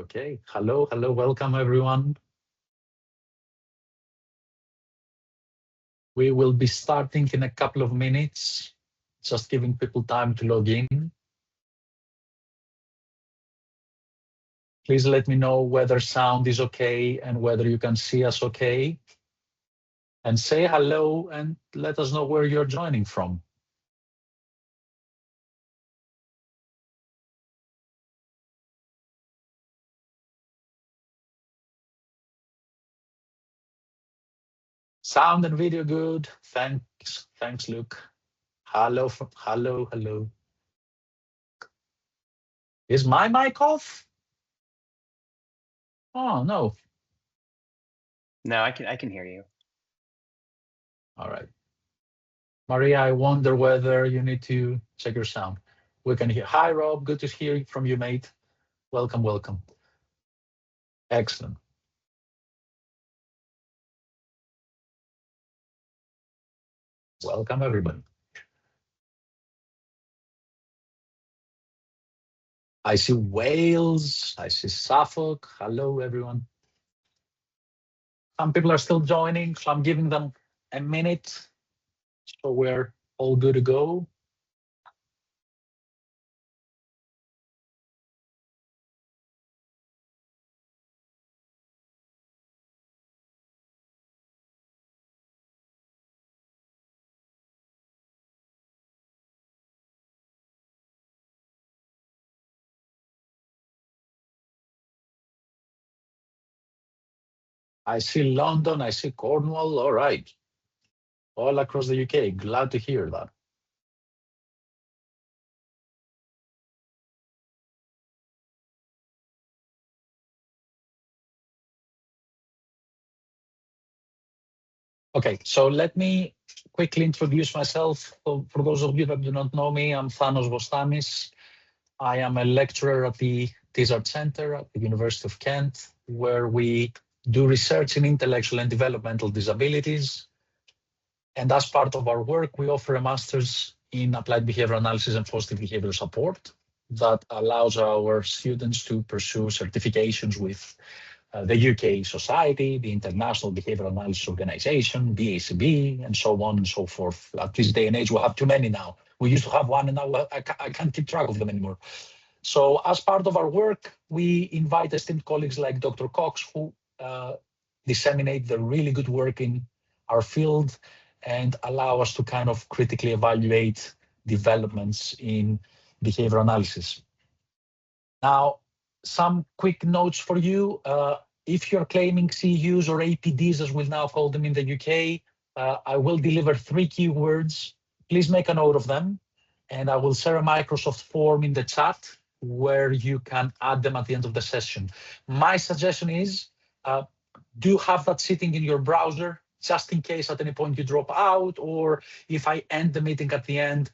Okay, hello, welcome everyone. We will be starting in a couple of minutes, just giving people time to log in. Please let me know whether sound is okay and whether you can see us okay. And say hello and let us know where you're joining from. Sound and video good. Thanks, Luke. Hello. Is my mic off? Oh no. No, I can hear you. All right. Maria, I wonder whether you need to check your sound. We can hear. Hi, Rob. Good to hear from you, mate. Welcome. Excellent. Welcome, everybody. I see Wales. I see Suffolk. Hello, everyone. Some people are still joining, so I'm giving them a minute. So we're all good to go. I see London. I see Cornwall. All right. All across the UK. Glad to hear that. Okay, so let me quickly introduce myself. For those of you that do not know me, I'm Thanos Vostamis. I am a lecturer at the Tizard Center at the University of Kent, where we do research in intellectual and developmental disabilities. And as part of our work, we offer a master's in applied behavior analysis and positive behavior support that allows our students to pursue certifications with the UK Society, the International Behavioral Analysis Organization, BCB, and so on and so forth. At this day and age, we have too many now. We used to have one, and now I can't keep track of them anymore. So as part of our work, we invite esteemed colleagues like Dr. Cox, who disseminate the really good work in our field and allow us to kind of critically evaluate developments in behavior analysis. Now, some quick notes for you. If you're claiming CUs or APDs, as we'll now call them in the UK, I will deliver 3 keywords. Please make a note of them, and I will share a Microsoft form in the chat where you can add them at the end of the session. My suggestion is do have that sitting in your browser, just in case at any point you drop out, or if I end the meeting at the end,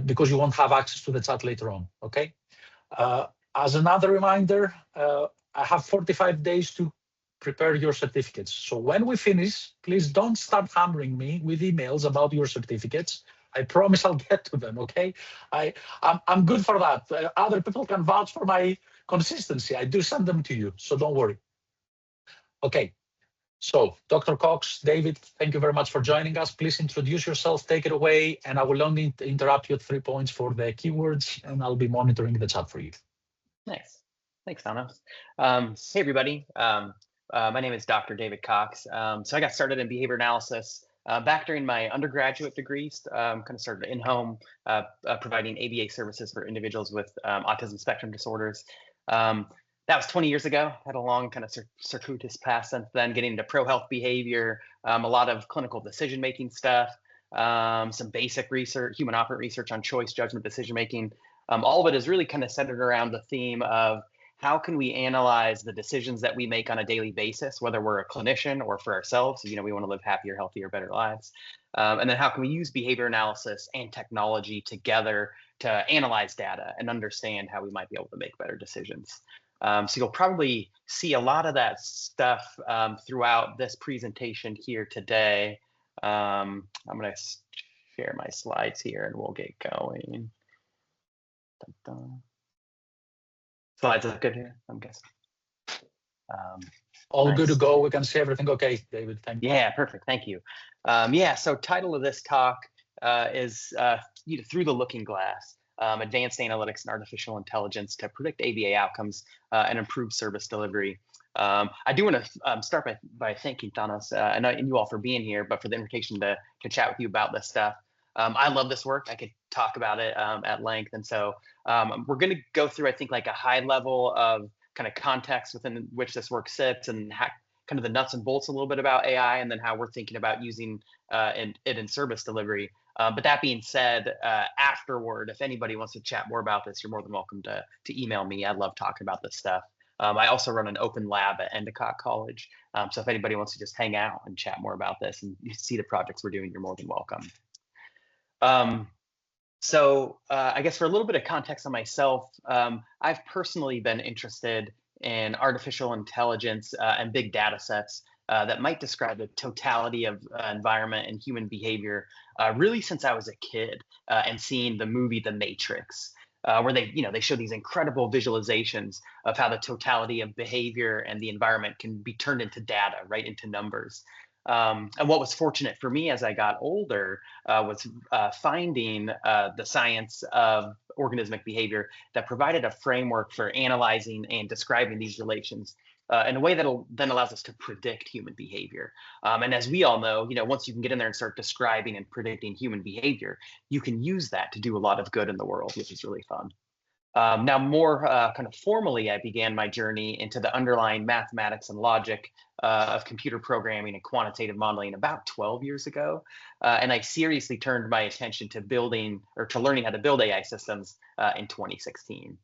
because you won't have access to the chat later on, okay? As another reminder, I have 45 days to prepare your certificates. So when we finish, please don't start hammering me with emails about your certificates. I promise I'll get to them, okay? I'm good for that. Other people can vouch for my consistency. I do send them to you, so don't worry. Okay, so Dr. Cox, David, thank you very much for joining us. Please introduce yourself, take it away, and I will only interrupt you at 3 points for the keywords, and I'll be monitoring the chat for you. Nice. Thanks, Thanos. Hey, everybody. My name is Dr. David Cox. So I got started in behavior analysis back during my undergraduate degrees, kind of started in-home providing ABA services for individuals with autism spectrum disorders. That was 20 years ago. Had a long kind of circuitous path since then, getting into pro-health behavior, a lot of clinical decision-making stuff, some basic research, human operant research on choice, judgment, decision-making. All of it is really kind of centered around the theme of how can we analyze the decisions that we make on a daily basis, whether we're a clinician or for ourselves. You know, we want to live happier, healthier, better lives. And then how can we use behavior analysis and technology together to analyze data and understand how we might be able to make better decisions. So you'll probably see a lot of that stuff throughout this presentation here today. I'm going to share my slides here and we'll get going. Dun, dun. Slides look good here, I'm guessing. All good to Nice. go. We can see everything okay, David. Thank you. Yeah, perfect. Thank you. Yeah, so title of this talk is Through the Looking Glass, Advanced Analytics and Artificial Intelligence to Predict ABA Outcomes and Improve Service Delivery. I do want to start by thanking Thanos and you all for being here, but for the invitation to chat with you about this stuff. I love this work. I could talk about it at length. And so we're going to go through, I think, like a high level of kind of context within which this work sits and kind of the nuts and bolts a little bit about AI, and then how we're thinking about using it in service delivery. But that being said, afterward, if anybody wants to chat more about this, you're more than welcome to email me. I love talking about this stuff. I also run an open lab at Endicott College. So if anybody wants to just hang out and chat more about this and you see the projects we're doing, you're more than welcome. So I guess for a little bit of context on myself, I've personally been interested in artificial intelligence and big data sets that might describe the totality of environment and human behavior really since I was a kid and seeing the movie The Matrix, where they show these incredible visualizations of how the totality of behavior and the environment can be turned into data, right, into numbers. And what was fortunate for me as I got older was finding the science of organismic behavior that provided a framework for analyzing and describing these relations in a way that then allows us to predict human behavior. And as we all know, once you can get in there and start describing and predicting human behavior, you can use that to do a lot of good in the world, which is really fun. Now, more kind of formally, I began my journey into the underlying mathematics and logic of computer programming and quantitative modeling about 12 years ago. And I seriously turned my attention to learning how to build AI systems in 2016.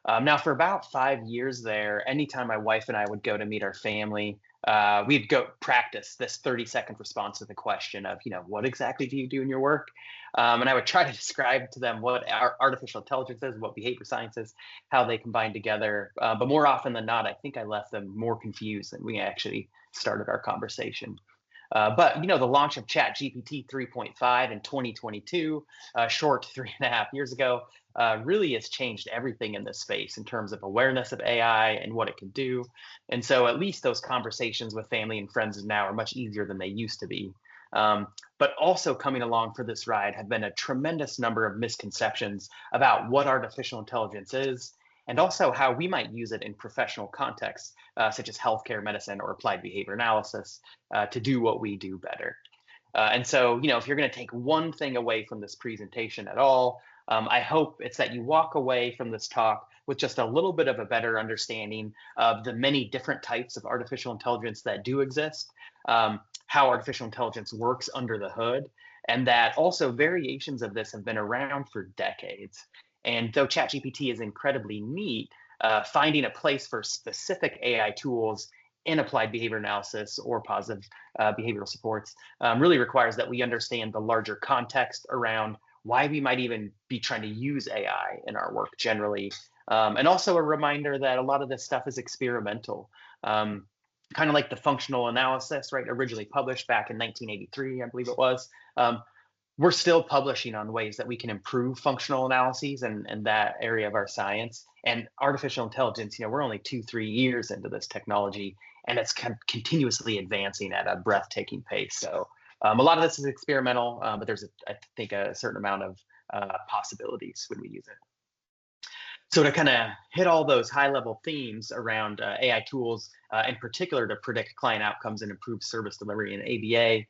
Now, for about 5 years there, anytime my wife and I would go to meet our family, we'd go practice this 30-second response to the question of, what exactly do you do in your work? And I would try to describe to them what artificial intelligence is, what behavior science is, how they combine together. But more often than not, I think I left them more confused than we actually started our conversation. But the launch of ChatGPT 3.5 in 2022, short 3.5 years ago, really has changed everything in this space in terms of awareness of AI and what it can do. And so at least those conversations with family and friends now are much easier than they used to be. But also coming along for this ride have been a tremendous number of misconceptions about what artificial intelligence is, and also how we might use it in professional contexts, such as healthcare, medicine, or applied behavior analysis, to do what we do better. And so, if you're going to take one thing away from this presentation at all, I hope it's that you walk away from this talk with just a little bit of a better understanding of the many different types of artificial intelligence that do exist, how artificial intelligence works under the hood, and that also variations of this have been around for decades. And though ChatGPT is incredibly neat, finding a place for specific AI tools in applied behavior analysis or positive behavioral supports really requires that we understand the larger context around why we might even be trying to use AI in our work generally. And also a reminder that a lot of this stuff is experimental. Kind of like the functional analysis, right, originally published back in 1983, I believe it was. We're still publishing on ways that we can improve functional analyses and that area of our science. And artificial intelligence, we're only 2-3 years into this technology, and it's continuously advancing at a breathtaking pace. So a lot of this is experimental, but there's, I think, a certain amount of possibilities when we use it. So to kind of hit all those high-level themes around AI tools, in particular to predict client outcomes and improve service delivery in ABA,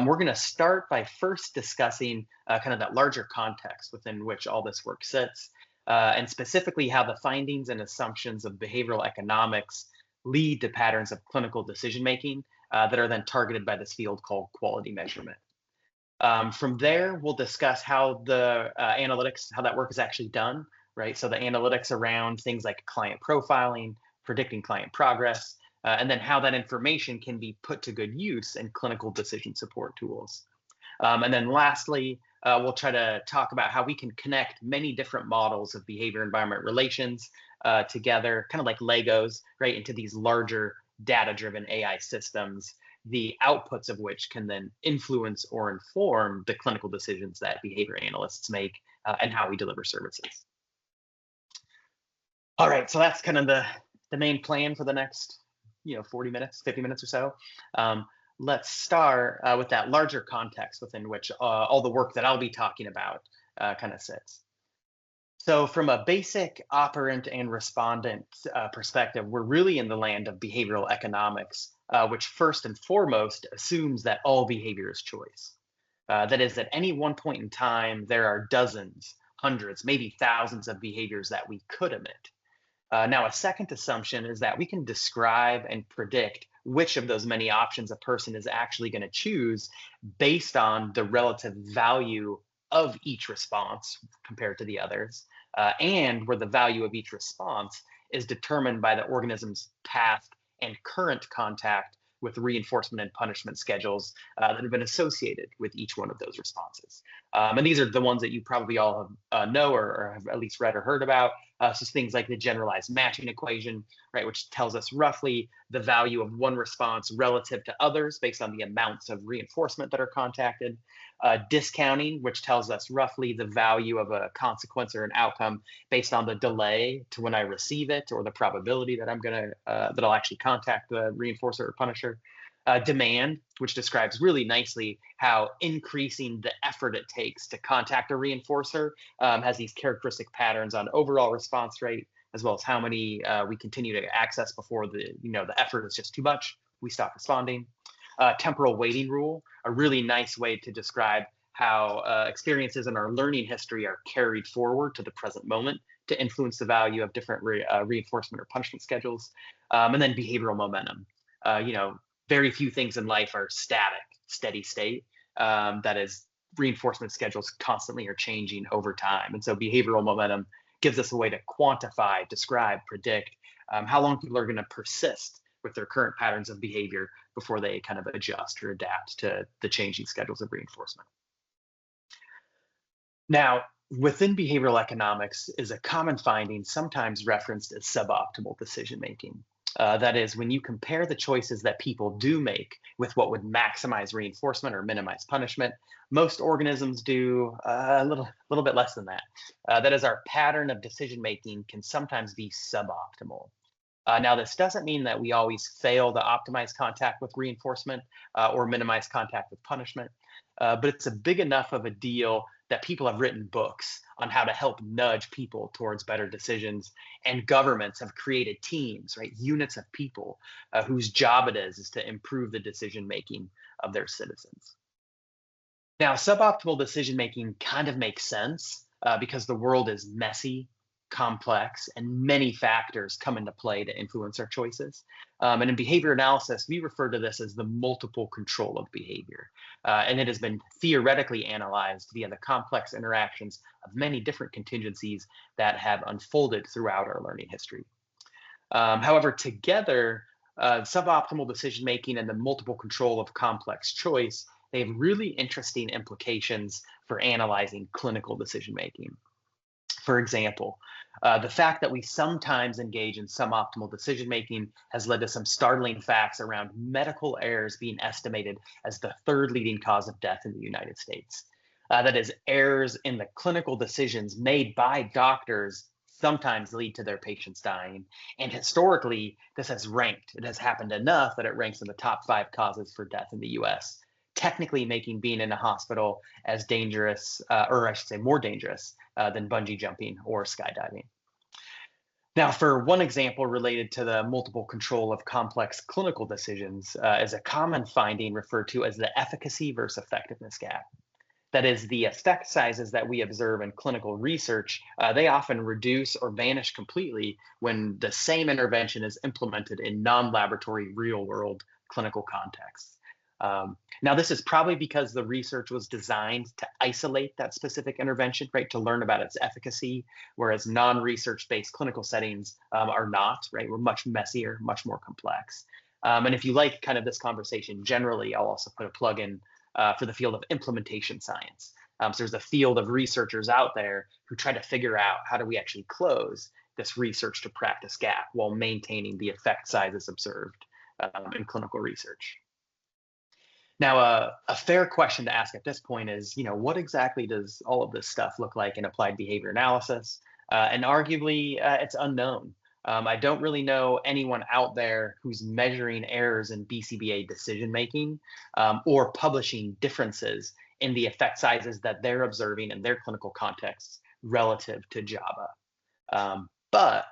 we're going to start by first discussing kind of that larger context within which all this work sits, and specifically how the findings and assumptions of behavioral economics lead to patterns of clinical decision-making that are then targeted by this field called quality measurement. From there, we'll discuss how the analytics, how that work is actually done, right? So the analytics around things like client profiling, predicting client progress, and then how that information can be put to good use in clinical decision support tools. And then lastly, we'll try to talk about how we can connect many different models of behavior environment relations together, kind of like Legos, right, into these larger data-driven AI systems, the outputs of which can then influence or inform the clinical decisions that behavior analysts make and how we deliver services. All right, so that's kind of the main plan for the next 40 minutes, 50 minutes or so. Let's start with that larger context within which all the work that I'll be talking about kind of sits. So from a basic operant and respondent perspective, we're really in the land of behavioral economics, which first and foremost assumes that all behavior is choice. That is, at any one point in time, there are dozens, hundreds, maybe thousands of behaviors that we could emit. Now, a second assumption is that we can describe and predict which of those many options a person is actually going to choose based on the relative value of each response compared to the others, and where the value of each response is determined by the organism's past and current contact with reinforcement and punishment schedules that have been associated with each one of those responses. And these are the ones that you probably all know or have at least read or heard about. So things like the generalized matching equation, right, which tells us roughly the value of one response relative to others based on the amounts of reinforcement that are contacted. Discounting, which tells us roughly the value of a consequence or an outcome based on the delay to when I receive it or the probability that that I'll actually contact the reinforcer or punisher. Demand, which describes really nicely how increasing the effort it takes to contact a reinforcer has these characteristic patterns on overall response rate, as well as how many we continue to access before the effort is just too much, we stop responding. Temporal weighting rule, a really nice way to describe how experiences in our learning history are carried forward to the present moment to influence the value of different reinforcement or punishment schedules. And then behavioral momentum. Very few things in life are static, steady state. That is, reinforcement schedules constantly are changing over time. And so behavioral momentum gives us a way to quantify, describe, predict how long people are going to persist with their current patterns of behavior before they kind of adjust or adapt to the changing schedules of reinforcement. Now, within behavioral economics is a common finding sometimes referenced as suboptimal decision making. That is, when you compare the choices that people do make with what would maximize reinforcement or minimize punishment, most organisms do a little bit less than that. That is, our pattern of decision making can sometimes be suboptimal. Now, this doesn't mean that we always fail to optimize contact with reinforcement or minimize contact with punishment, but it's a big enough of a deal that people have written books on how to help nudge people towards better decisions, and governments have created teams, right, units of people whose job it is to improve the decision making of their citizens. Now, suboptimal decision making kind of makes sense because the world is messy, complex, and many factors come into play to influence our choices. And in behavior analysis, we refer to this as the multiple control of behavior. And it has been theoretically analyzed via the complex interactions of many different contingencies that have unfolded throughout our learning history. However, together, suboptimal decision-making and the multiple control of complex choice, they have really interesting implications for analyzing clinical decision-making. For example, the fact that we sometimes engage in suboptimal decision-making has led to some startling facts around medical errors being estimated as the third leading cause of death in the United States. That is, errors in the clinical decisions made by doctors sometimes lead to their patients dying. And historically, this has ranked. It has happened enough that it ranks in the top 5 causes for death in the US, technically making being in a hospital as dangerous, or I should say more dangerous, than bungee jumping or skydiving. Now, for one example related to the multiple control of complex clinical decisions is a common finding referred to as the efficacy versus effectiveness gap. That is, the effect sizes that we observe in clinical research, they often reduce or vanish completely when the same intervention is implemented in non-laboratory real-world clinical contexts. Now, this is probably because the research was designed to isolate that specific intervention, right, to learn about its efficacy, whereas non-research-based clinical settings are not, right? We're much messier, much more complex. And if you like kind of this conversation generally, I'll also put a plug in for the field of implementation science. So there's a field of researchers out there who try to figure out how do we actually close this research to practice gap while maintaining the effect sizes observed in clinical research. Now, a fair question to ask at this point is, what exactly does all of this stuff look like in applied behavior analysis? And arguably, it's unknown. I don't really know anyone out there who's measuring errors in BCBA decision-making or publishing differences in the effect sizes that they're observing in their clinical contexts relative to JABA. But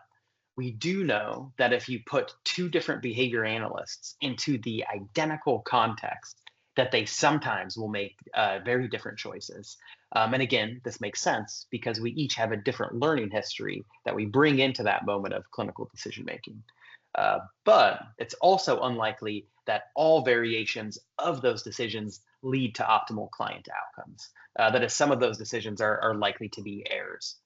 we do know that if you put two different behavior analysts into the identical context, that they sometimes will make very different choices. And again, this makes sense because we each have a different learning history that we bring into that moment of clinical decision-making. But it's also unlikely that all variations of those decisions lead to optimal client outcomes. That is, some of those decisions are likely to be errors.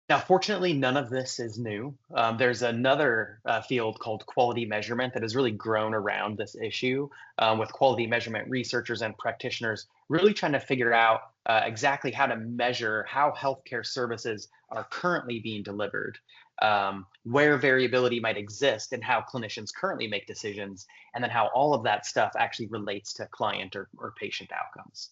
Now, fortunately, none of this is new. There's another field called quality measurement that has really grown around this issue with quality measurement researchers and practitioners really trying to figure out exactly how to measure how healthcare services are currently being delivered, where variability might exist in how clinicians currently make decisions, and then how all of that stuff actually relates to client or patient outcomes.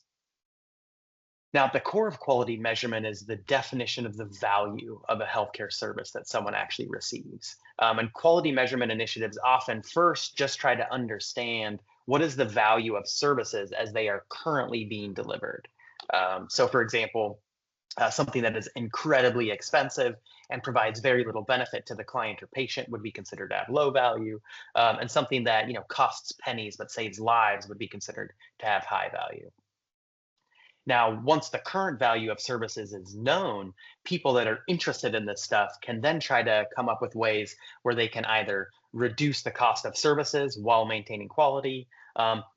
Now, at the core of quality measurement is the definition of the value of a healthcare service that someone actually receives. And quality measurement initiatives often first just try to understand what is the value of services as they are currently being delivered. So for example, something that is incredibly expensive and provides very little benefit to the client or patient would be considered to have low value. And something that costs pennies but saves lives would be considered to have high value. Now, once the current value of services is known, people that are interested in this stuff can then try to come up with ways where they can either reduce the cost of services while maintaining quality,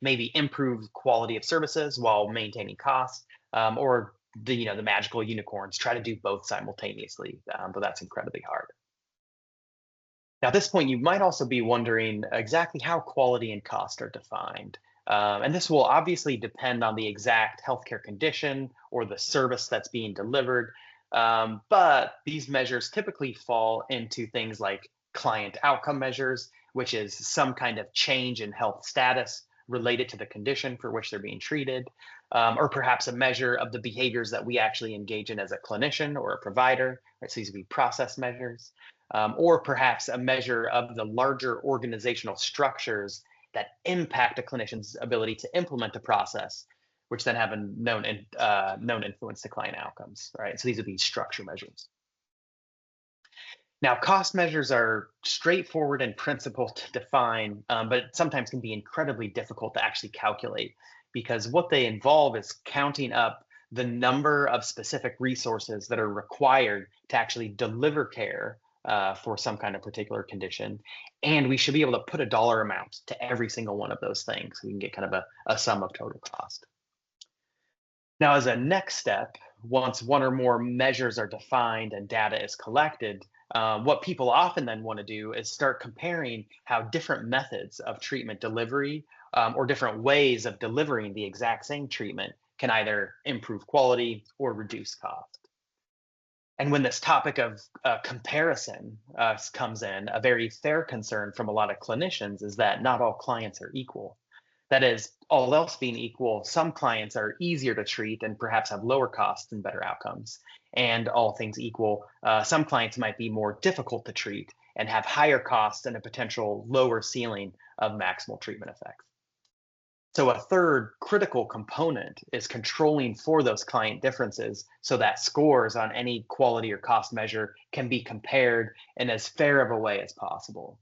maybe improve quality of services while maintaining cost, or the magical unicorns try to do both simultaneously, but that's incredibly hard. Now, at this point, you might also be wondering exactly how quality and cost are defined. And this will obviously depend on the exact healthcare condition or the service that's being delivered. But these measures typically fall into things like client outcome measures, which is some kind of change in health status related to the condition for which they're being treated, or perhaps a measure of the behaviors that we actually engage in as a clinician or a provider. Right? So these would be process measures, or perhaps a measure of the larger organizational structures that impact a clinician's ability to implement a process, which then have a known influence to client outcomes, right? So these are these structure measures. Now, cost measures are straightforward in principle to define, but sometimes can be incredibly difficult to actually calculate because what they involve is counting up the number of specific resources that are required to actually deliver care for some kind of particular condition. And we should be able to put a dollar amount to every single one of those things. So we can get kind of a sum of total cost. Now, as a next step, once one or more measures are defined and data is collected, what people often then want to do is start comparing how different methods of treatment delivery or different ways of delivering the exact same treatment can either improve quality or reduce cost. And when this topic of comparison comes in, a very fair concern from a lot of clinicians is that not all clients are equal. That is, all else being equal, some clients are easier to treat and perhaps have lower costs and better outcomes. And all things equal, some clients might be more difficult to treat and have higher costs and a potential lower ceiling of maximal treatment effects. So a third critical component is controlling for those client differences so that scores on any quality or cost measure can be compared in as fair of a way as possible.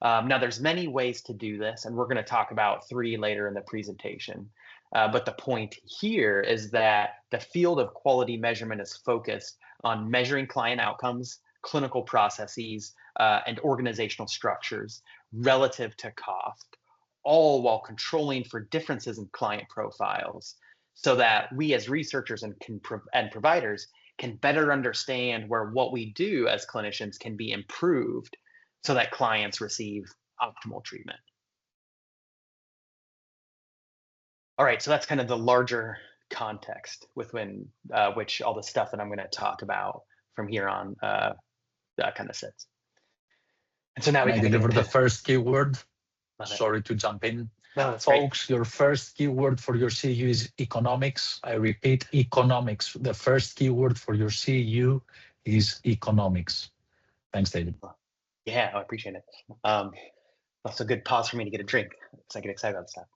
Now, there's many ways to do this, and we're going to talk about 3 later in the presentation. But the point here is that the field of quality measurement is focused on measuring client outcomes, clinical processes, and organizational structures relative to cost, all while controlling for differences in client profiles so that we as researchers and providers can better understand where what we do as clinicians can be improved so that clients receive optimal treatment. All right, so that's kind of the larger context within which all the stuff that I'm going to talk about from here on kind of sits. And so now we can deliver the first keyword. Sorry to jump in. No, folks, your first keyword for your CEU is economics. I repeat, economics. The first keyword for your CEU is economics. Thanks, David. Yeah, I appreciate it. That's a good pause for me to get a drink because I get excited about stuff.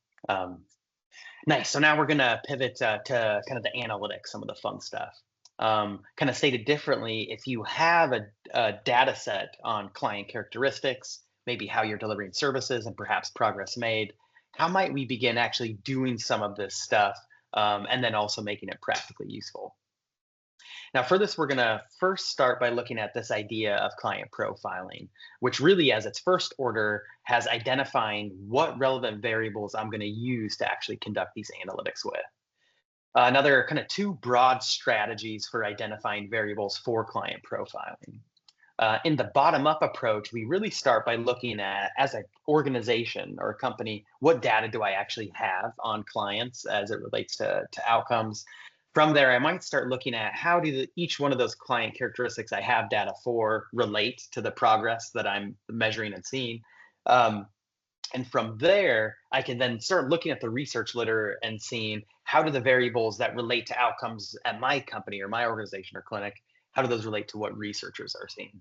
Nice. So now we're going to pivot to kind of the analytics, some of the fun stuff. Kind of stated differently, if you have a data set on client characteristics, maybe how you're delivering services and perhaps progress made, how might we begin actually doing some of this stuff and then also making it practically useful? Now, for this, we're going to first start by looking at this idea of client profiling, which really, as its first order, has identifying what relevant variables I'm going to use to actually conduct these analytics with. Now, there are kind of two broad strategies for identifying variables for client profiling. In the bottom-up approach, we really start by looking at, as an organization or a company, what data do I actually have on clients as it relates to outcomes? From there, I might start looking at how do each one of those client characteristics I have data for relate to the progress that I'm measuring and seeing. And from there, I can then start looking at the research literature and seeing how do the variables that relate to outcomes at my company or my organization or clinic, how do those relate to what researchers are seeing?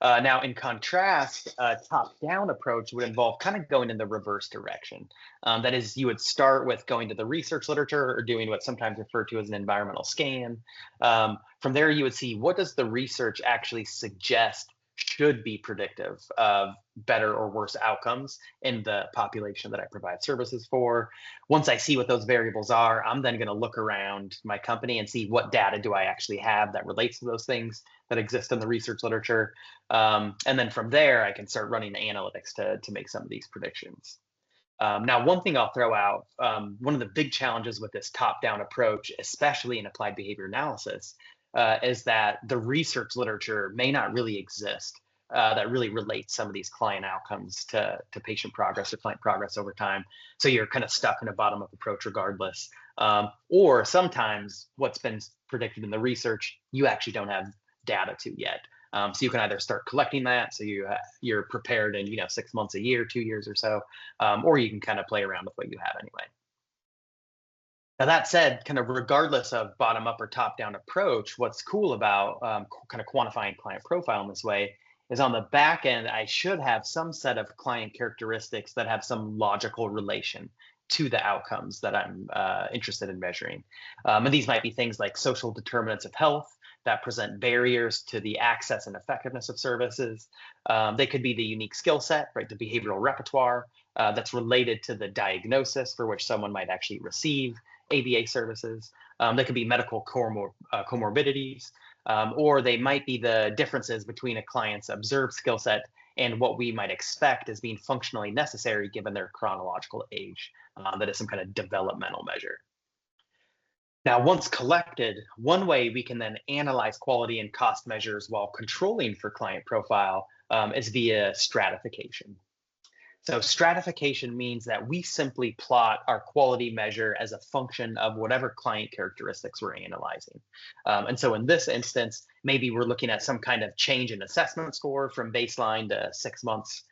Now, in contrast, a top-down approach would involve kind of going in the reverse direction. That is, you would start with going to the research literature or doing what's sometimes referred to as an environmental scan. From there, you would see what does the research actually suggest should be predictive of better or worse outcomes in the population that I provide services for. Once I see what those variables are, I'm then going to look around my company and see what data do I actually have that relates to those things that exist in the research literature. And then from there, I can start running the analytics to make some of these predictions. Now, one thing I'll throw out, one of the big challenges with this top-down approach, especially in applied behavior analysis, is that the research literature may not really exist that really relates some of these client outcomes to patient progress or client progress over time. So you're kind of stuck in a bottom-up approach regardless. Or sometimes what's been predicted in the research, you actually don't have data to yet. So you can either start collecting that, so you're prepared in 6 months, a year, 2 years or so, or you can kind of play around with what you have anyway. Now, that said, kind of regardless of bottom-up or top-down approach, what's cool about kind of quantifying client profile in this way is on the back end, I should have some set of client characteristics that have some logical relation to the outcomes that I'm interested in measuring. And these might be things like social determinants of health that present barriers to the access and effectiveness of services. They could be the unique skill set, right, the behavioral repertoire that's related to the diagnosis for which someone might actually receive ABA services. They could be medical comorbidities, or they might be the differences between a client's observed skill set and what we might expect as being functionally necessary given their chronological age. That is some kind of developmental measure. Now, once collected, one way we can then analyze quality and cost measures while controlling for client profile is via stratification. So stratification means that we simply plot our quality measure as a function of whatever client characteristics we're analyzing. And so in this instance, maybe we're looking at some kind of change in assessment score from baseline to 6 months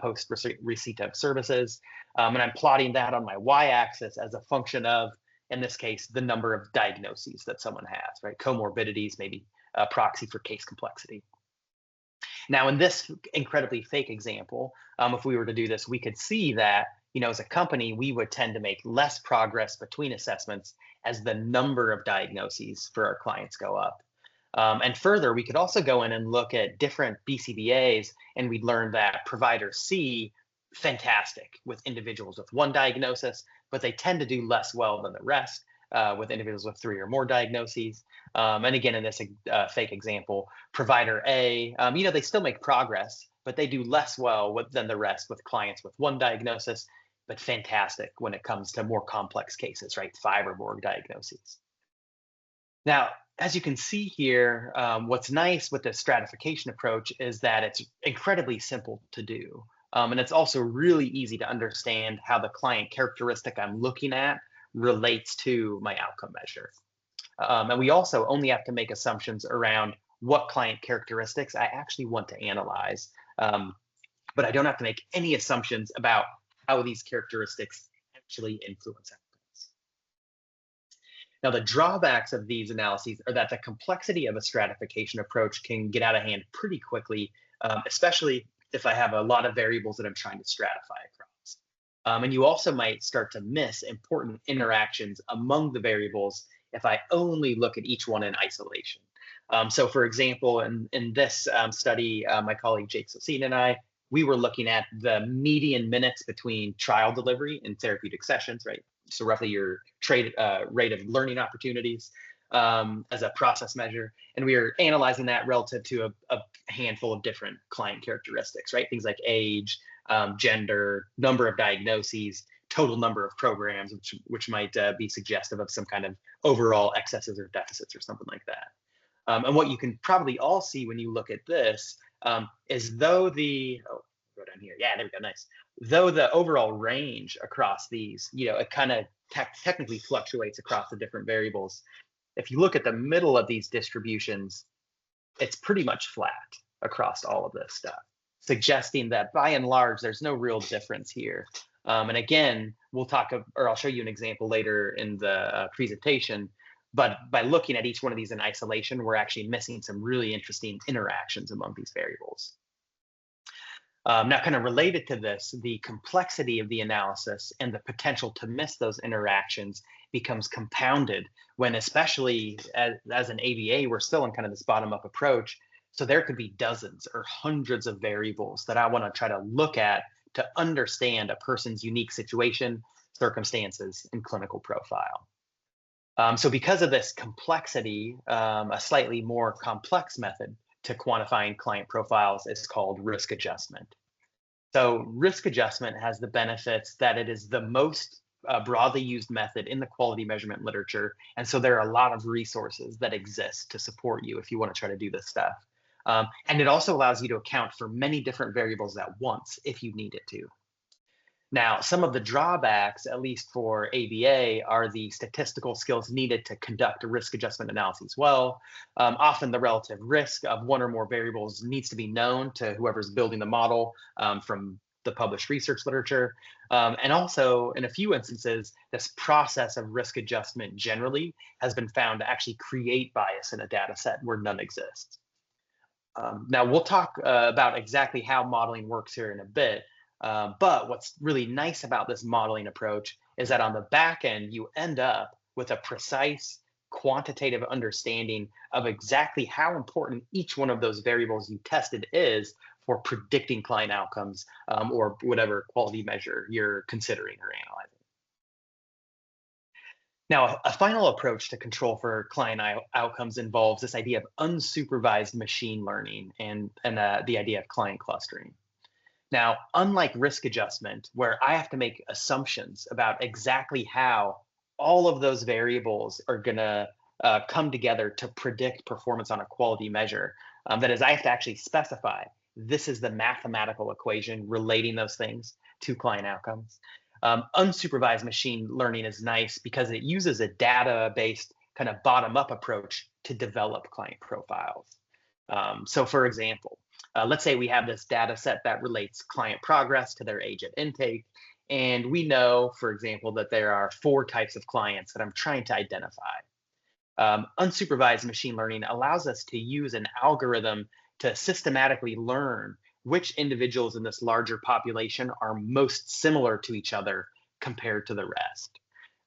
post receipt of services. And I'm plotting that on my y-axis as a function of, in this case, the number of diagnoses that someone has, right? Comorbidities, maybe a proxy for case complexity. Now, in this incredibly fake example, if we were to do this, we could see that, as a company, we would tend to make less progress between assessments as the number of diagnoses for our clients go up. And further, we could also go in and look at different BCBAs, and we'd learn that providers see fantastic with individuals with one diagnosis, but they tend to do less well than the rest with individuals with 3 or more diagnoses. And again, in this fake example, provider A, they still make progress, but they do less well than the rest with clients with 1 diagnosis, but fantastic when it comes to more complex cases, right? 5 or more diagnoses. Now, as you can see here, what's nice with this stratification approach is that it's incredibly simple to do. And it's also really easy to understand how the client characteristic I'm looking at relates to my outcome measure. And we also only have to make assumptions around what client characteristics I actually want to analyze. But I don't have to make any assumptions about how these characteristics actually influence outcomes. Now, the drawbacks of these analyses are that the complexity of a stratification approach can get out of hand pretty quickly, especially if I have a lot of variables that I'm trying to stratify across. And you also might start to miss important interactions among the variables if I only look at each one in isolation. So for example, in this study, my colleague Jake Sosine and I, we were looking at the median minutes between trial delivery and therapeutic sessions, right? So roughly your rate of learning opportunities as a process measure. And we are analyzing that relative to a handful of different client characteristics, right? Things like age, gender, number of diagnoses, total number of programs, which might be suggestive of some kind of overall excesses or deficits or something like that. And what you can probably all see when you look at this is though the, go down here, yeah, there we go, nice. Though the overall range across these, it kind of technically fluctuates across the different variables. If you look at the middle of these distributions, it's pretty much flat across all of this stuff, suggesting that by and large, there's no real difference here. And again, I'll show you an example later in the presentation, but by looking at each one of these in isolation, we're actually missing some really interesting interactions among these variables. Now, kind of related to this, the complexity of the analysis and the potential to miss those interactions becomes compounded when, especially as an ABA, we're still in kind of this bottom-up approach. So there could be dozens or hundreds of variables that I want to try to look at to understand a person's unique situation, circumstances, and clinical profile. So because of this complexity, a slightly more complex method to quantifying client profiles is called risk adjustment. So risk adjustment has the benefits that it is the most broadly used method in the quality measurement literature. And so there are a lot of resources that exist to support you if you want to try to do this stuff. And it also allows you to account for many different variables at once if you need it to. Now, some of the drawbacks, at least for ABA, are the statistical skills needed to conduct a risk adjustment analysis well. Often the relative risk of one or more variables needs to be known to whoever's building the model from the published research literature. And also, in a few instances, this process of risk adjustment generally has been found to actually create bias in a data set where none exists. Now, we'll talk about exactly how modeling works here in a bit. But what's really nice about this modeling approach is that on the back end, you end up with a precise quantitative understanding of exactly how important each one of those variables you tested is for predicting client outcomes or whatever quality measure you're considering or analyzing. Now, a final approach to control for client outcomes involves this idea of unsupervised machine learning and the idea of client clustering. Now, unlike risk adjustment, where I have to make assumptions about exactly how all of those variables are going to come together to predict performance on a quality measure, that is, I have to actually specify this is the mathematical equation relating those things to client outcomes. Unsupervised machine learning is nice because it uses a data-based kind of bottom-up approach to develop client profiles. So for example, let's say we have this data set that relates client progress to their age at intake. And we know, for example, that there are 4 types of clients that I'm trying to identify. Unsupervised machine learning allows us to use an algorithm to systematically learn which individuals in this larger population are most similar to each other compared to the rest.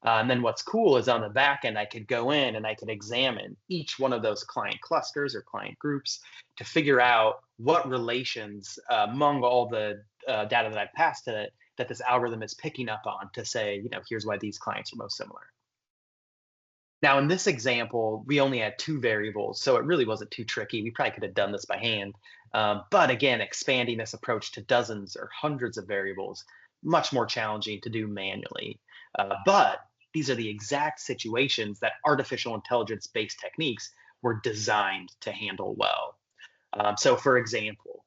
And then what's cool is on the back end, I could go in and I could examine each one of those client clusters or client groups to figure out what relations among all the data that I've passed to it that this algorithm is picking up on to say, here's why these clients are most similar. Now, in this example, we only had 2 variables, so it really wasn't too tricky. We probably could have done this by hand. But again, expanding this approach to dozens or hundreds of variables, much more challenging to do manually. But these are the exact situations that artificial intelligence-based techniques were designed to handle well. So for example,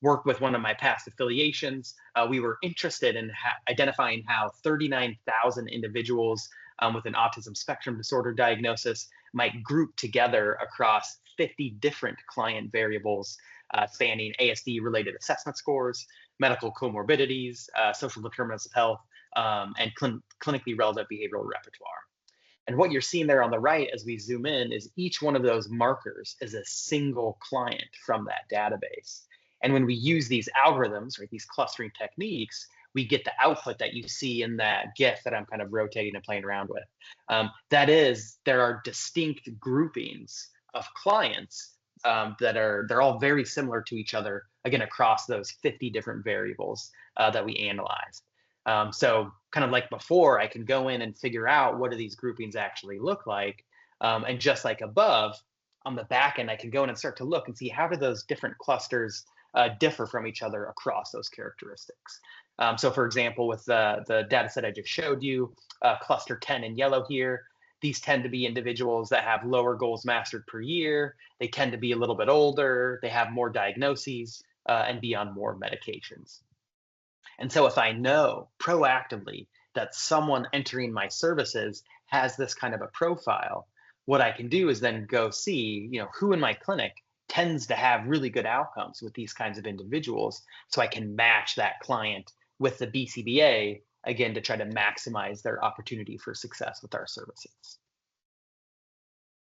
worked with one of my past affiliations, we were interested in identifying how 39,000 individuals with an autism spectrum disorder diagnosis might group together across 50 different client variables spanning ASD-related assessment scores, medical comorbidities, social determinants of health, and clinically relevant behavioral repertoire. And what you're seeing there on the right as we zoom in is each one of those markers is a single client from that database. And when we use these algorithms, right, these clustering techniques, we get the output that you see in that GIF that I'm kind of rotating and playing around with. That is, there are distinct groupings of clients they're all very similar to each other, again, across those 50 different variables that we analyzed. So kind of like before, I can go in and figure out what do these groupings actually look like. And just like above, on the back end, I can go in and start to look and see how do those different clusters differ from each other across those characteristics. So for example, with the data set I just showed you, cluster 10 in yellow here, these tend to be individuals that have lower goals mastered per year. They tend to be a little bit older. They have more diagnoses and be on more medications. And so if I know proactively that someone entering my services has this kind of a profile, what I can do is then go see, who in my clinic tends to have really good outcomes with these kinds of individuals, so I can match that client with the BCBA, again, to try to maximize their opportunity for success with our services.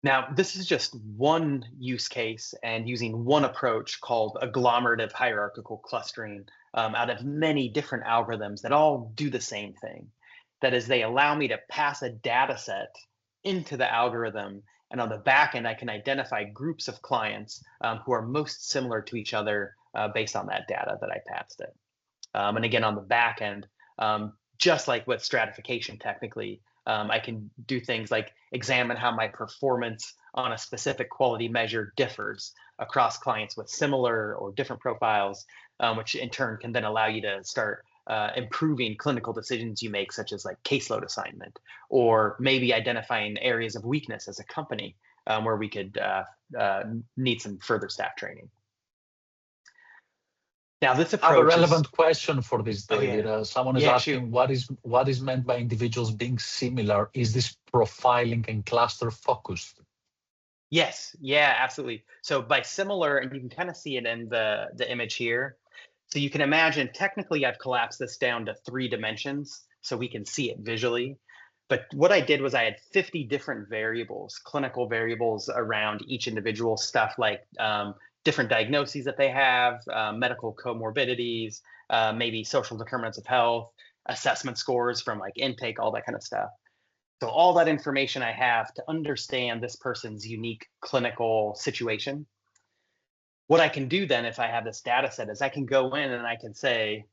Now, this is just one use case and using one approach called agglomerative hierarchical clustering out of many different algorithms that all do the same thing. That is, they allow me to pass a data set into the algorithm, and on the back end, I can identify groups of clients who are most similar to each other based on that data that I passed it. And again, on the back end, just like with stratification technically, I can do things like examine how my performance on a specific quality measure differs across clients with similar or different profiles, which in turn can then allow you to start improving clinical decisions you make, such as like caseload assignment, or maybe identifying areas of weakness as a company where we could need some further staff training. Now, this approach I have a relevant question for this, David. Oh, yeah. Someone is asking, what is meant by individuals being similar? Is this profiling and cluster focused? Yes, yeah, absolutely. So by similar, and you can kind of see it in the image here. So you can imagine, technically, I've collapsed this down to 3 dimensions so we can see it visually. But what I did was I had 50 different variables, clinical variables around each individual, stuff like different diagnoses that they have, medical comorbidities, maybe social determinants of health, assessment scores from like intake, all that kind of stuff. So all that information I have to understand this person's unique clinical situation. What I can do then, if I have this data set, is I can go in and I can say,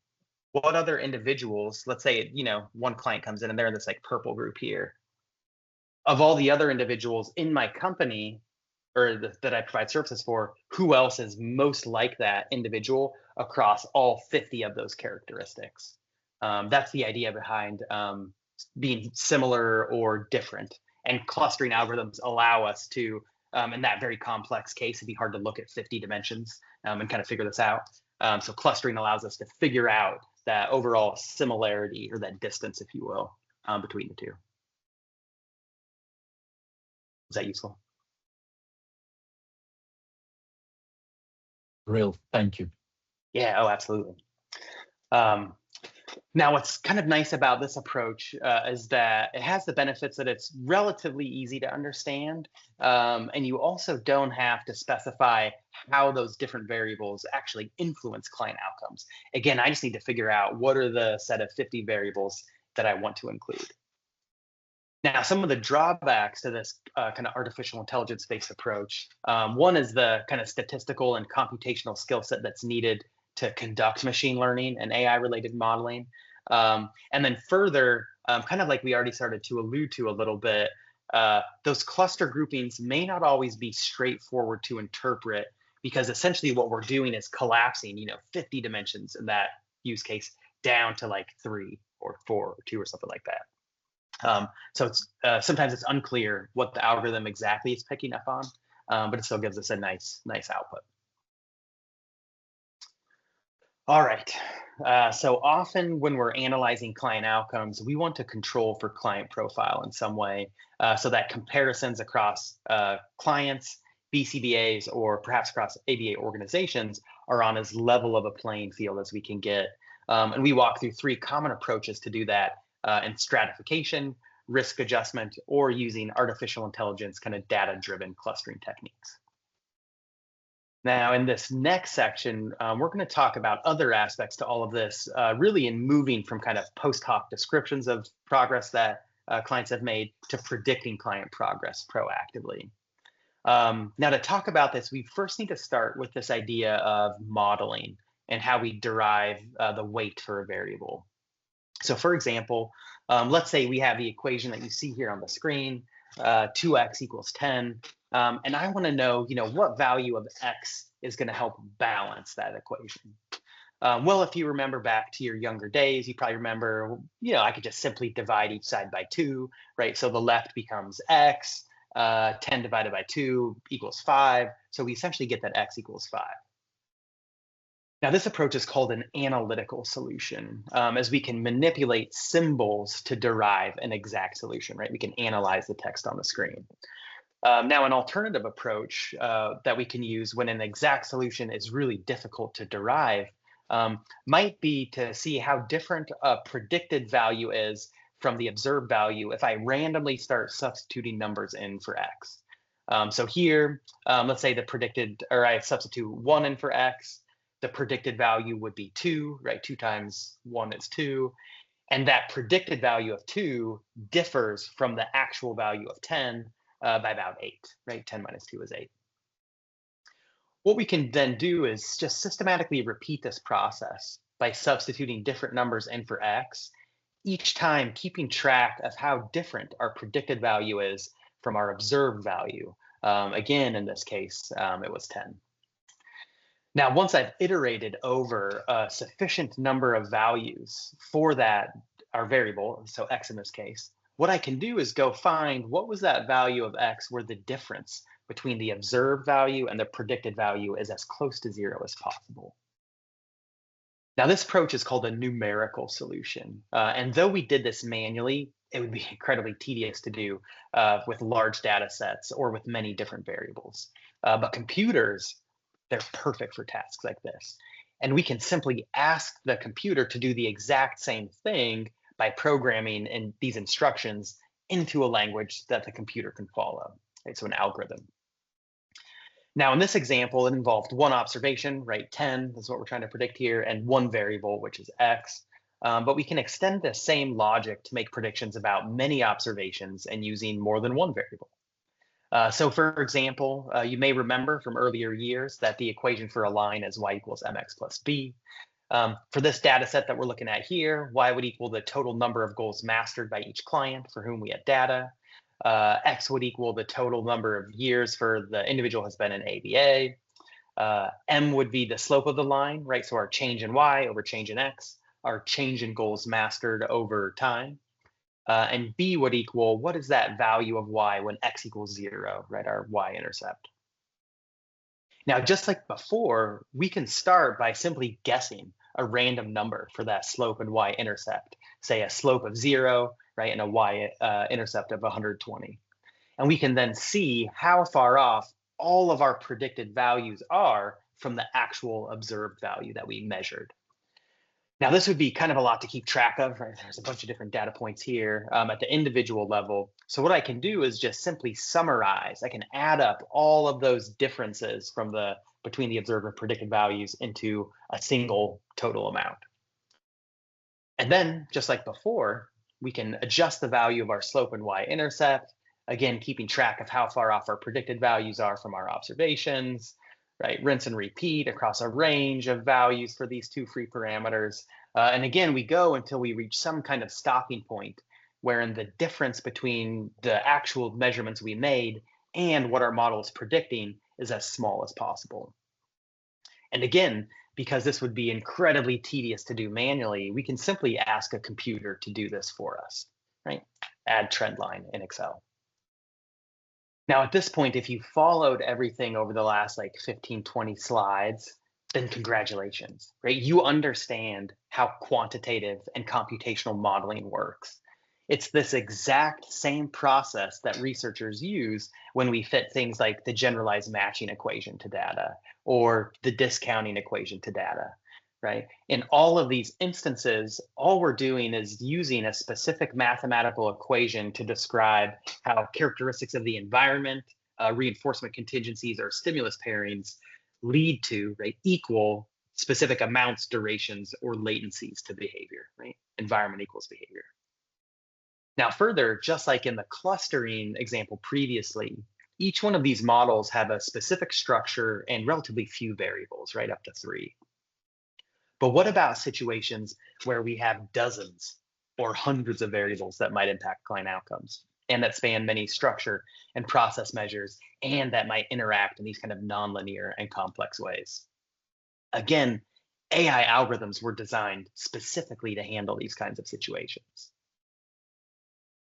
what other individuals, let's say, one client comes in and they're in this like purple group here. Of all the other individuals in my company, or that I provide services for, who else is most like that individual across all 50 of those characteristics? That's the idea behind being similar or different. And clustering algorithms allow us to, in that very complex case, it'd be hard to look at 50 dimensions and kind of figure this out. So clustering allows us to figure out that overall similarity, or that distance, if you will, between the two. Is that useful? Real, thank you. Yeah, oh, absolutely. Now, what's kind of nice about this approach is that it has the benefits that it's relatively easy to understand, and you also don't have to specify how those different variables actually influence client outcomes. Again, I just need to figure out what are the set of 50 variables that I want to include. Now, some of the drawbacks to this kind of artificial intelligence-based approach, one is the kind of statistical and computational skill set that's needed to conduct machine learning and AI-related modeling. And then further, kind of like we already started to allude to a little bit, those cluster groupings may not always be straightforward to interpret, because essentially what we're doing is collapsing, 50 dimensions in that use case down to like 3 or 4 or 2 or something like that. So it's sometimes it's unclear what the algorithm exactly is picking up on, but it still gives us a nice output. All right. So often when we're analyzing client outcomes, we want to control for client profile in some way, so that comparisons across clients, BCBAs, or perhaps across ABA organizations are on as level of a playing field as we can get. And we walk through 3 common approaches to do that in stratification, risk adjustment, or using artificial intelligence kind of data-driven clustering techniques. Now, in this next section, we're going to talk about other aspects to all of this, really in moving from kind of post hoc descriptions of progress that clients have made to predicting client progress proactively. Now, to talk about this, we first need to start with this idea of modeling and how we derive the weight for a variable. So for example, let's say we have the equation that you see here on the screen, 2x equals 10. And I want to know, what value of x is going to help balance that equation. Well, if you remember back to your younger days, you probably remember, I could just simply divide each side by 2, right? So the left becomes x, 10 divided by 2 equals 5. So we essentially get that x equals 5. Now, this approach is called an analytical solution, as we can manipulate symbols to derive an exact solution, right? We can analyze the text on the screen. Now, an alternative approach that we can use when an exact solution is really difficult to derive might be to see how different a predicted value is from the observed value if I randomly start substituting numbers in for x. So here, let's say I substitute 1 in for x. The predicted value would be 2, right? 2 times 1 is 2. And that predicted value of 2 differs from the actual value of 10 by about 8, right? 10 minus 2 is 8. What we can then do is just systematically repeat this process by substituting different numbers in for x, each time keeping track of how different our predicted value is from our observed value. Again, in this case, it was 10. Now, once I've iterated over a sufficient number of values for our variable, so x in this case, what I can do is go find what was that value of x where the difference between the observed value and the predicted value is as close to 0 as possible. Now, this approach is called a numerical solution. And though we did this manually, it would be incredibly tedious to do with large data sets or with many different variables. But computers, they're perfect for tasks like this. And we can simply ask the computer to do the exact same thing by programming in these instructions into a language that the computer can follow, right? So an algorithm. Now, in this example, it involved one observation, right? 10 is what we're trying to predict here, and one variable, which is x. But we can extend the same logic to make predictions about many observations and using more than one variable. So for example, you may remember from earlier years that the equation for a line is y equals mx plus b. For this data set that we're looking at here, y would equal the total number of goals mastered by each client for whom we have data. X would equal the total number of years for the individual has been in ABA. M would be the slope of the line, right? So our change in y over change in x, our change in goals mastered over time. And B would equal, what is that value of y when x equals 0, right? Our y-intercept. Now, just like before, we can start by simply guessing a random number for that slope and y-intercept, say a slope of 0, right, and a y-intercept of 120. And we can then see how far off all of our predicted values are from the actual observed value that we measured. Now, this would be kind of a lot to keep track of, right? There's a bunch of different data points here at the individual level. So what I can do is just simply summarize. I can add up all of those differences between the observed and predicted values into a single total amount. And then, just like before, we can adjust the value of our slope and y-intercept, again, keeping track of how far off our predicted values are from our observations, right? Rinse and repeat across a range of values for these two free parameters. And again, we go until we reach some kind of stopping point wherein the difference between the actual measurements we made and what our model is predicting is as small as possible. And again, because this would be incredibly tedious to do manually, we can simply ask a computer to do this for us, right? Add trend line in Excel. Now, at this point, if you followed everything over the last 15, 20 slides, then congratulations, right? You understand how quantitative and computational modeling works. It's this exact same process that researchers use when we fit things like the generalized matching equation to data or the discounting equation to data. right? In all of these instances, all we're doing is using a specific mathematical equation to describe how characteristics of the environment, reinforcement contingencies, or stimulus pairings lead to, right, equal specific amounts, durations, or latencies to behavior, right? Environment equals behavior. Now, further, just like in the clustering example previously, each one of these models have a specific structure and relatively few variables, right, up to 3. But what about situations where we have dozens or hundreds of variables that might impact client outcomes and that span many structure and process measures and that might interact in these kind of nonlinear and complex ways? Again, AI algorithms were designed specifically to handle these kinds of situations.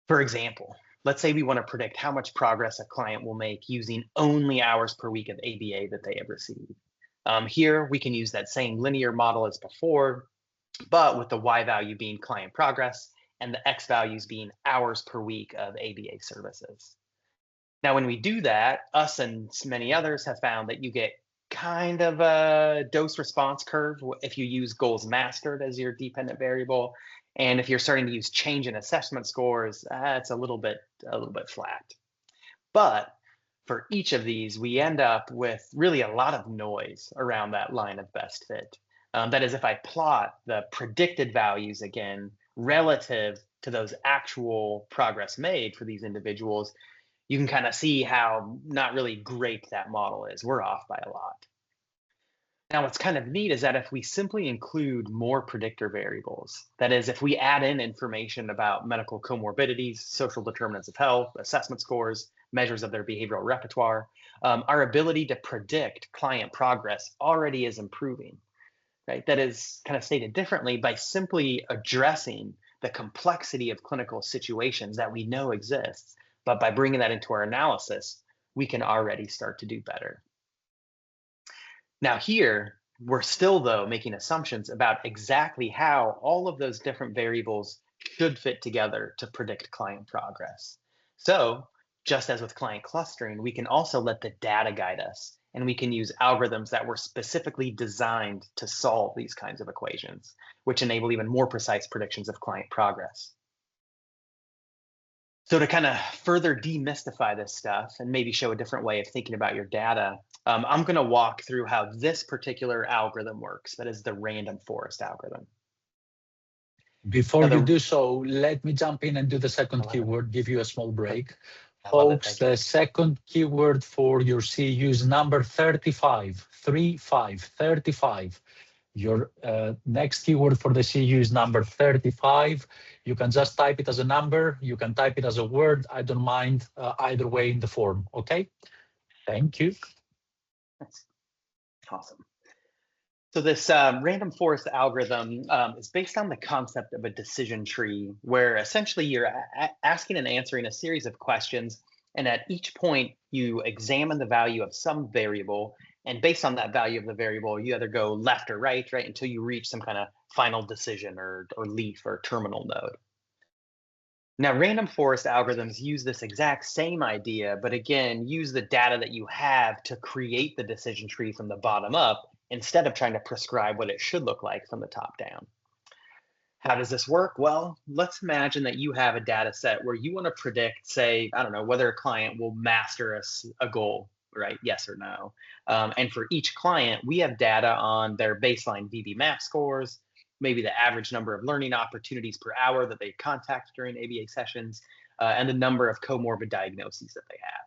For example, let's say we want to predict how much progress a client will make using only hours per week of ABA that they have received. Here, we can use that same linear model as before, but with the Y value being client progress and the X values being hours per week of ABA services. Now, when we do that, us and many others have found that you get kind of a dose response curve if you use goals mastered as your dependent variable. And if you're starting to use change in assessment scores, it's a little bit flat. But for each of these, we end up with really a lot of noise around that line of best fit. That is, if I plot the predicted values again relative to those actual progress made for these individuals, you can kind of see how not really great that model is. We're off by a lot. Now, what's kind of neat is that if we simply include more predictor variables, that is, if we add in information about medical comorbidities, social determinants of health, assessment scores, measures of their behavioral repertoire, our ability to predict client progress already is improving, right? That is kind of stated differently by simply addressing the complexity of clinical situations that we know exists, but by bringing that into our analysis, we can already start to do better. Now here, we're still, though, making assumptions about exactly how all of those different variables should fit together to predict client progress. So just as with client clustering, we can also let the data guide us, and we can use algorithms that were specifically designed to solve these kinds of equations, which enable even more precise predictions of client progress. So to kind of further demystify this stuff and maybe show a different way of thinking about your data, I'm going to walk through how this particular algorithm works, that is the random forest algorithm. Before you do so, let me jump in and do the second keyword, give you a small break. Folks, the second keyword for your CEU is number 35, 35. Your next keyword for the CEU is number 35. You can just type it as a number. You can type it as a word. I don't mind either way in the form. Okay? Thank you. That's awesome. So this random forest algorithm is based on the concept of a decision tree, where essentially you're asking and answering a series of questions, and at each point you examine the value of some variable, and based on that value of the variable, you either go left or right, until you reach some kind of final decision or leaf or terminal node. Now, random forest algorithms use this exact same idea, but again, use the data that you have to create the decision tree from the bottom up, instead of trying to prescribe what it should look like from the top down. How does this work? Well, let's imagine that you have a data set where you want to predict, say, I don't know, whether a client will master a goal, right? Yes or no. And for each client, we have data on their baseline VB-MAP scores, maybe the average number of learning opportunities per hour that they contact during ABA sessions, and the number of comorbid diagnoses that they have.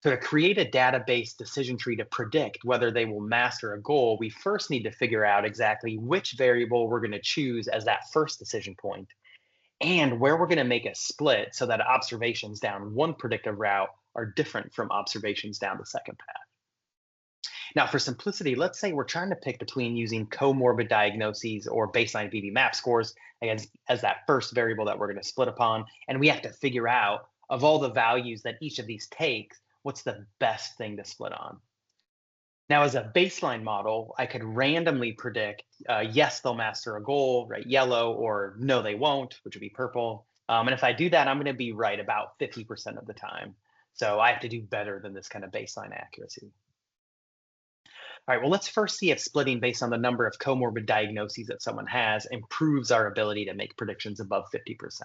So to create a database decision tree to predict whether they will master a goal, we first need to figure out exactly which variable we're going to choose as that first decision point, and where we're going to make a split so that observations down one predictive route are different from observations down the second path. Now, for simplicity, let's say we're trying to pick between using comorbid diagnoses or baseline VB-MAP scores as that first variable that we're going to split upon, and we have to figure out, of all the values that each of these takes, what's the best thing to split on. Now, as a baseline model, I could randomly predict, yes, they'll master a goal, right, yellow, or no, they won't, which would be purple. And if I do that, I'm going to be right about 50% of the time. So I have to do better than this kind of baseline accuracy. All right, well, let's first see if splitting based on the number of comorbid diagnoses that someone has improves our ability to make predictions above 50%.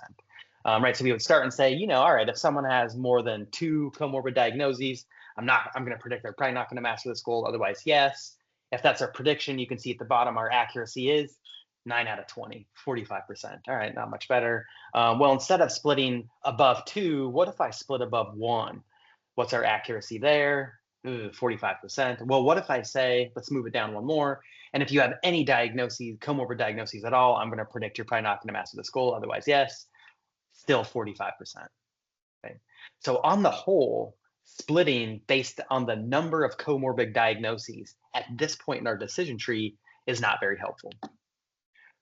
Right, so we would start and say, all right, if someone has more than 2 comorbid diagnoses, I'm going to predict they're probably not going to master the school, otherwise, yes. If that's our prediction, you can see at the bottom our accuracy is 9 out of 20, 45%. All right, not much better. Well, instead of splitting above 2, what if I split above 1? What's our accuracy there? 45%. Well, what if I say, let's move it down one more. And if you have any diagnoses, comorbid diagnoses at all, I'm going to predict you're probably not going to master the school. Otherwise, yes, still 45%. Okay. So on the whole, splitting based on the number of comorbid diagnoses at this point in our decision tree is not very helpful.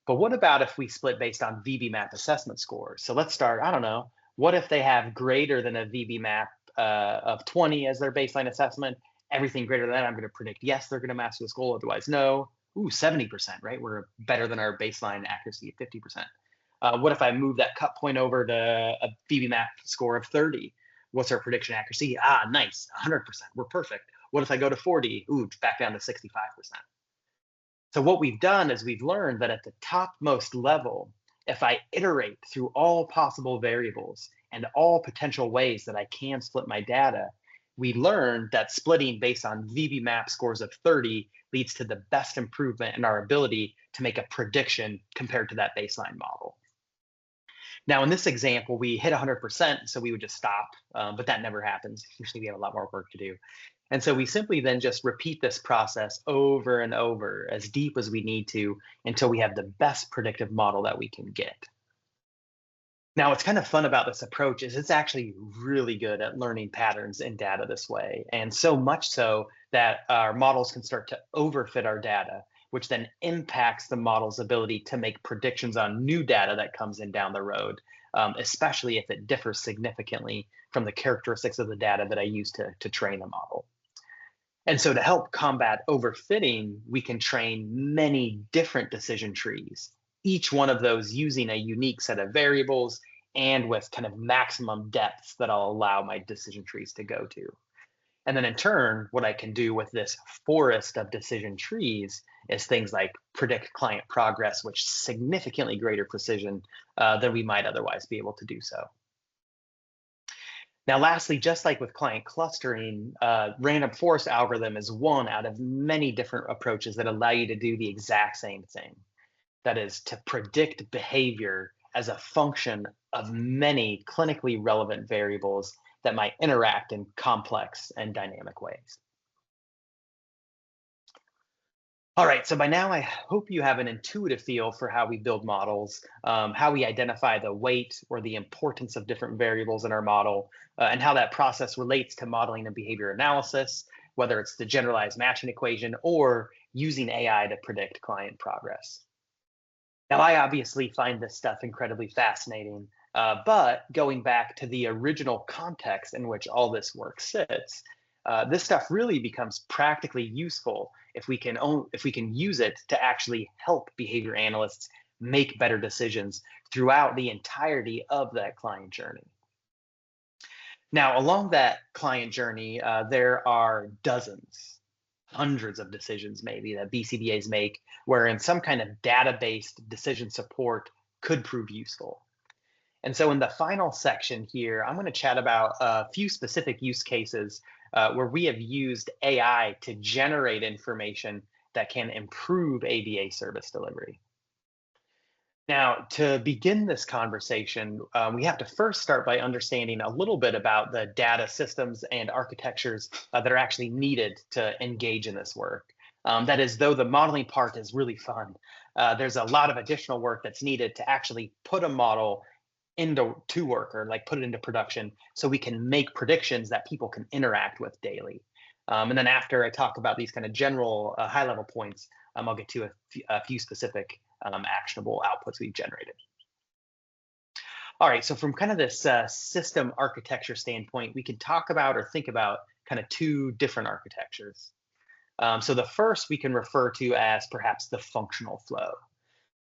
But what about if we split based on VB-MAP assessment scores? So let's start, I don't know, what if they have greater than a VB-MAP of 20 as their baseline assessment? Everything greater than that, I'm going to predict, yes, they're going to master the school, otherwise no. 70%, right? We're better than our baseline accuracy of 50%. What if I move that cut point over to a VB-MAP score of 30? What's our prediction accuracy? Nice, 100%, we're perfect. What if I go to 40? Back down to 65%. So what we've done is we've learned that at the topmost level, if I iterate through all possible variables and all potential ways that I can split my data, we learned that splitting based on VB-MAP scores of 30 leads to the best improvement in our ability to make a prediction compared to that baseline model. Now, in this example, we hit 100%, so we would just stop, but that never happens. Usually we have a lot more work to do. And so we simply then just repeat this process over and over, as deep as we need to, until we have the best predictive model that we can get. Now, what's kind of fun about this approach is it's actually really good at learning patterns in data this way, and so much so that our models can start to overfit our data, which then impacts the model's ability to make predictions on new data that comes in down the road, especially if it differs significantly from the characteristics of the data that I use to train the model. And so to help combat overfitting, we can train many different decision trees, each one of those using a unique set of variables and with kind of maximum depths that I'll allow my decision trees to go to. And then in turn, what I can do with this forest of decision trees is things like predict client progress with significantly greater precision than we might otherwise be able to do so. Now, lastly, just like with client clustering, random forest algorithm is one out of many different approaches that allow you to do the exact same thing. That is to predict behavior as a function of many clinically relevant variables that might interact in complex and dynamic ways. All right, so by now I hope you have an intuitive feel for how we build models, how we identify the weight or the importance of different variables in our model, and how that process relates to modeling and behavior analysis, whether it's the generalized matching equation or using AI to predict client progress. Now, I obviously find this stuff incredibly fascinating, but going back to the original context in which all this work sits, this stuff really becomes practically useful if we can use it to actually help behavior analysts make better decisions throughout the entirety of that client journey. Now, along that client journey, there are dozens, hundreds of decisions maybe that BCBAs make, wherein some kind of data-based decision support could prove useful. And so in the final section here, I'm going to chat about a few specific use cases where we have used AI to generate information that can improve ABA service delivery. Now, to begin this conversation, we have to first start by understanding a little bit about the data systems and architectures that are actually needed to engage in this work. That is, though the modeling part is really fun, there's a lot of additional work that's needed to actually put a model into work, or like put it into production, so we can make predictions that people can interact with daily. And then after I talk about these kind of general high-level points, I'll get to a few specific actionable outputs we've generated. All right, so from kind of this system architecture standpoint, we can talk about or think about kind of two different architectures. So the first we can refer to as perhaps the functional flow.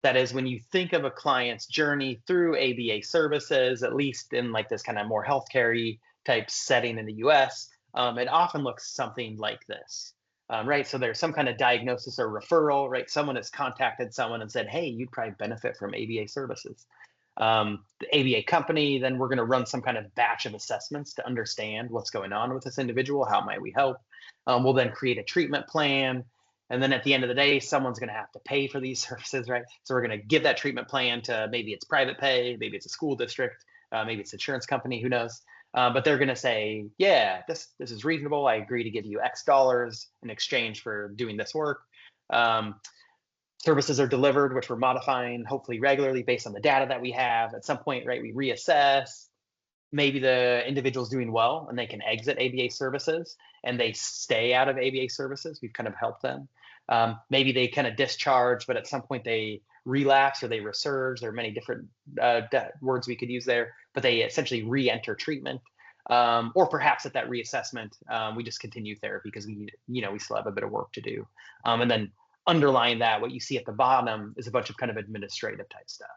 That is, when you think of a client's journey through ABA services, at least in like this kind of more healthcare-y type setting in the US, it often looks something like this. right? So there's some kind of diagnosis or referral, right? Someone has contacted someone and said, hey, you'd probably benefit from ABA services. The ABA company, then we're going to run some kind of batch of assessments to understand what's going on with this individual. How might we help? We'll then create a treatment plan. And then at the end of the day, someone's going to have to pay for these services, right? So we're going to give that treatment plan to, maybe it's private pay, maybe it's a school district, maybe it's an insurance company, who knows? But they're going to say, yeah, this is reasonable. I agree to give you X dollars in exchange for doing this work. Services are delivered, which we're modifying hopefully regularly based on the data that we have. At some point, right, we reassess. Maybe the individual's doing well and they can exit ABA services and they stay out of ABA services. We've kind of helped them. Maybe they kind of discharge, but at some point they relapse or they resurge. There are many different words we could use there, but they essentially re-enter treatment. Or perhaps at that reassessment, we just continue therapy because we still have a bit of work to do. And then underlying that, what you see at the bottom is a bunch of kind of administrative type stuff.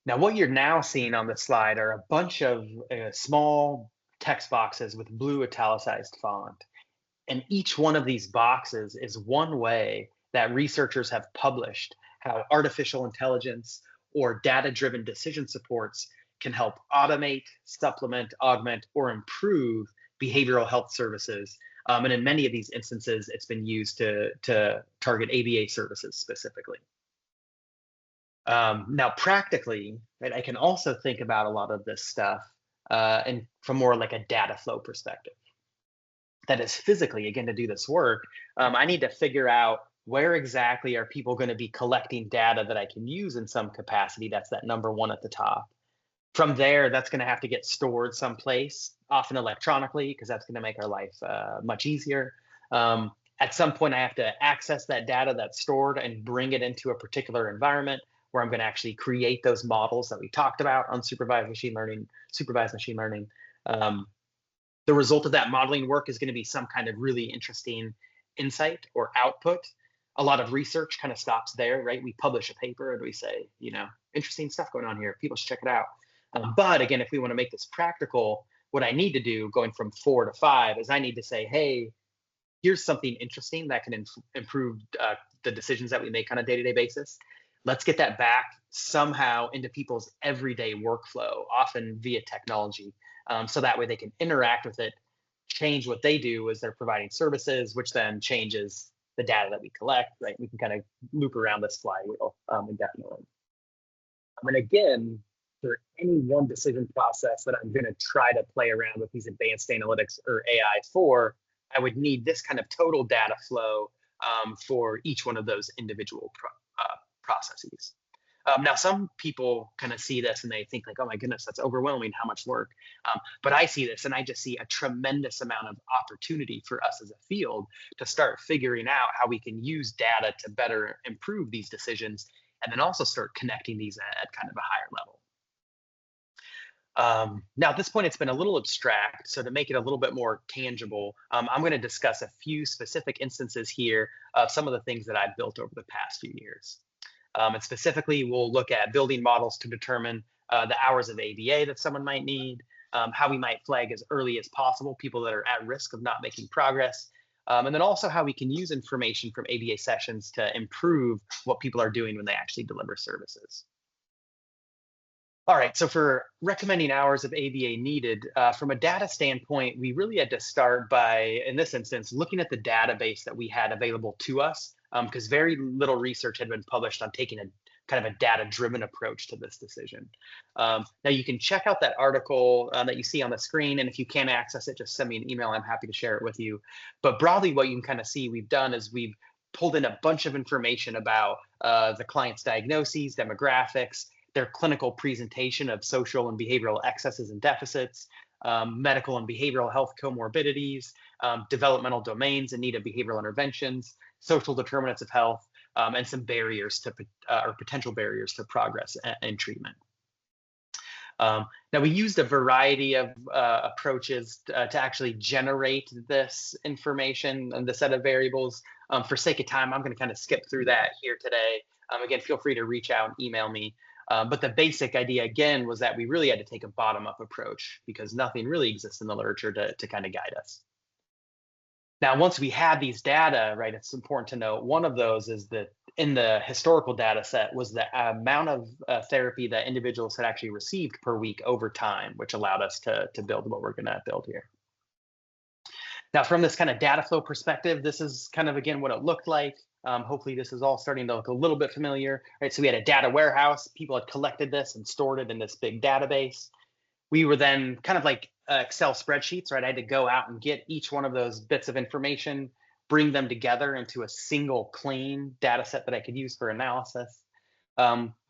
Now, what you're now seeing on this slide are a bunch of small text boxes with blue italicized font. And each one of these boxes is one way that researchers have published how artificial intelligence or data-driven decision supports can help automate, supplement, augment, or improve behavioral health services. And in many of these instances, it's been used to target ABA services specifically. Now, practically, right, I can also think about a lot of this stuff and from more like a data flow perspective. That is, physically, again, to do this work, I need to figure out where exactly are people going to be collecting data that I can use in some capacity. That's that number one at the top. From there, that's going to have to get stored someplace, often electronically, because that's going to make our life much easier. At some point, I have to access that data that's stored and bring it into a particular environment where I'm going to actually create those models that we talked about on supervised machine learning. The result of that modeling work is going to be some kind of really interesting insight or output. A lot of research kind of stops there, right? We publish a paper and we say, interesting stuff going on here. People should check it out. But again, if we want to make this practical, what I need to do going from 4 to 5 is I need to say, hey, here's something interesting that can improve the decisions that we make on a day-to-day basis. Let's get that back somehow into people's everyday workflow, often via technology. So that way they can interact with it, change what they do as they're providing services, which then changes the data that we collect, right? We can kind of loop around this flywheel indefinitely. And again, for any one decision process that I'm going to try to play around with these advanced analytics or AI for, I would need this kind of total data flow for each one of those individual processes. Now, some people kind of see this and they think like, oh my goodness, that's overwhelming, how much work. But I see this and I just see a tremendous amount of opportunity for us as a field to start figuring out how we can use data to better improve these decisions and then also start connecting these at kind of a higher level. Now, at this point, it's been a little abstract. So to make it a little bit more tangible, I'm going to discuss a few specific instances here of some of the things that I've built over the past few years. And specifically, we'll look at building models to determine the hours of ABA that someone might need, how we might flag as early as possible people that are at risk of not making progress, and then also how we can use information from ABA sessions to improve what people are doing when they actually deliver services. All right, so for recommending hours of ABA needed, from a data standpoint, we really had to start by, in this instance, looking at the database that we had available to us, because very little research had been published on taking a kind of a data-driven approach to this decision. Now, you can check out that article that you see on the screen, and if you can't access it, just send me an email. I'm happy to share it with you. But broadly, what you can kind of see we've done is we've pulled in a bunch of information about the client's diagnoses, demographics, their clinical presentation of social and behavioral excesses and deficits, medical and behavioral health comorbidities, developmental domains in need of behavioral interventions, social determinants of health, and some barriers to or potential barriers to progress and treatment. Now, we used a variety of approaches to actually generate this information and the set of variables. For sake of time, I'm going to kind of skip through that here today. Again, feel free to reach out and email me. But the basic idea, again, was that we really had to take a bottom-up approach because nothing really exists in the literature to kind of guide us. Now, once we had these data, right, it's important to note one of those is that in the historical data set was the amount of therapy that individuals had actually received per week over time, which allowed us to build what we're going to build here. Now, from this kind of data flow perspective, this is kind of, again, what it looked like. Hopefully, this is all starting to look a little bit familiar, right? So we had a data warehouse. People had collected this and stored it in this big database. We were then kind of like Excel spreadsheets, right? I had to go out and get each one of those bits of information, bring them together into a single clean data set that I could use for analysis.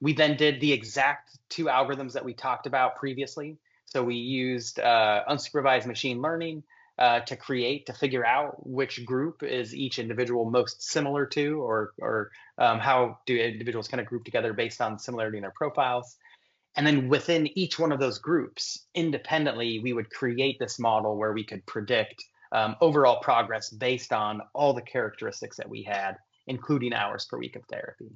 We then did the exact two algorithms that we talked about previously. So we used unsupervised machine learning to figure out which group is each individual most similar to, or how do individuals kind of group together based on similarity in their profiles. And then within each one of those groups, independently, we would create this model where we could predict overall progress based on all the characteristics that we had, including hours per week of therapy.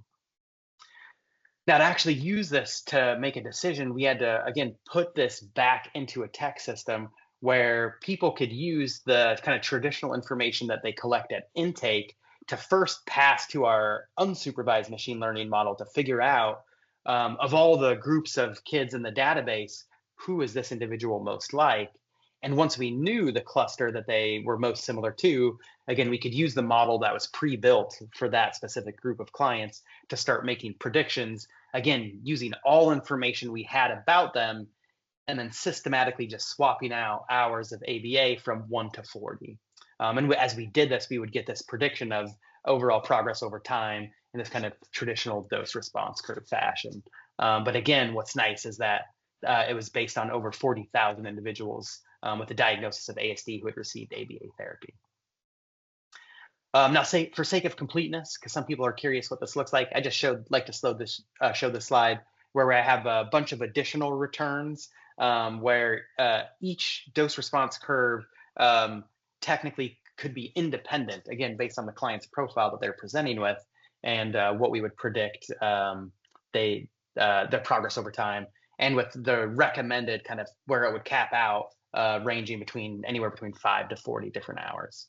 Now, to actually use this to make a decision, we had to, again, put this back into a tech system where people could use the kind of traditional information that they collect at intake to first pass to our unsupervised machine learning model to figure out, of all the groups of kids in the database, who is this individual most like? And once we knew the cluster that they were most similar to, again, we could use the model that was pre-built for that specific group of clients to start making predictions, again, using all information we had about them, and then systematically just swapping out hours of ABA from 1 to 40. And as we did this, we would get this prediction of overall progress over time in this kind of traditional dose response curve fashion. But again, what's nice is that it was based on over 40,000 individuals with a diagnosis of ASD who had received ABA therapy. Now, for sake of completeness, because some people are curious what this looks like, I just show this slide where I have a bunch of additional returns where each dose response curve technically could be independent, again, based on the client's profile that they're presenting with and what we would predict their progress over time, and with the recommended kind of where it would cap out, ranging anywhere between 5 to 40 different hours.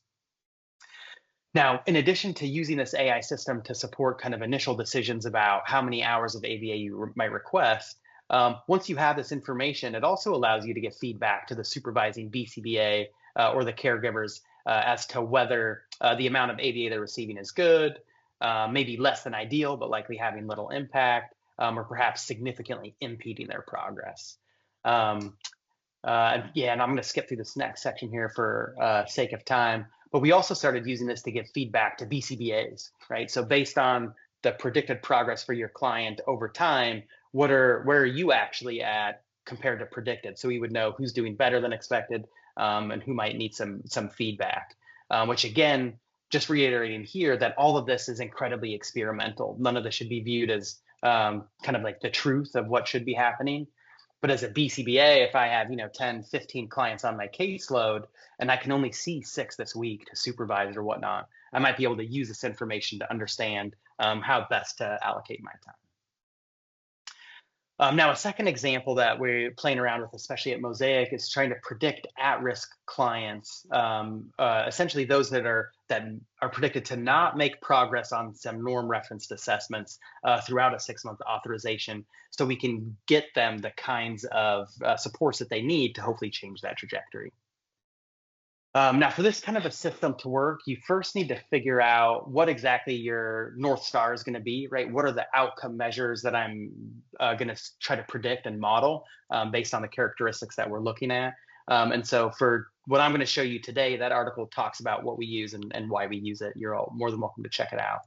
Now, in addition to using this AI system to support kind of initial decisions about how many hours of ABA you might request, once you have this information, it also allows you to get feedback to the supervising BCBA or the caregivers as to whether the amount of ABA they're receiving is good, maybe less than ideal, but likely having little impact, or perhaps significantly impeding their progress. And I'm going to skip through this next section here for sake of time. But we also started using this to give feedback to BCBAs, right? So based on the predicted progress for your client over time, where are you actually at compared to predicted? So we would know who's doing better than expected and who might need some feedback, which again, just reiterating here that all of this is incredibly experimental. None of this should be viewed as kind of like the truth of what should be happening. But as a BCBA, if I have 10, 15 clients on my caseload and I can only see 6 this week to supervise or whatnot, I might be able to use this information to understand how best to allocate my time. Now, a second example that we're playing around with, especially at Mosaic, is trying to predict at-risk clients, essentially those that are predicted to not make progress on some norm-referenced assessments throughout a 6-month authorization, so we can get them the kinds of supports that they need to hopefully change that trajectory. Now, for this kind of a system to work, you first need to figure out what exactly your North Star is going to be, right? What are the outcome measures that I'm going to try to predict and model based on the characteristics that we're looking at? And so for what I'm going to show you today, that article talks about what we use and why we use it. You're all more than welcome to check it out.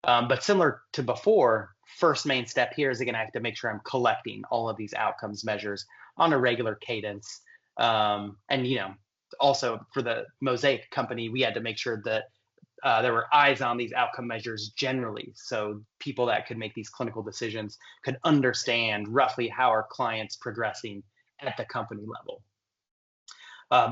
But similar to before, first main step here is, again, I have to make sure I'm collecting all of these outcomes measures on a regular cadence. Also for the Mosaic company, we had to make sure that there were eyes on these outcome measures generally, so people that could make these clinical decisions could understand roughly how our clients progressing at the company level.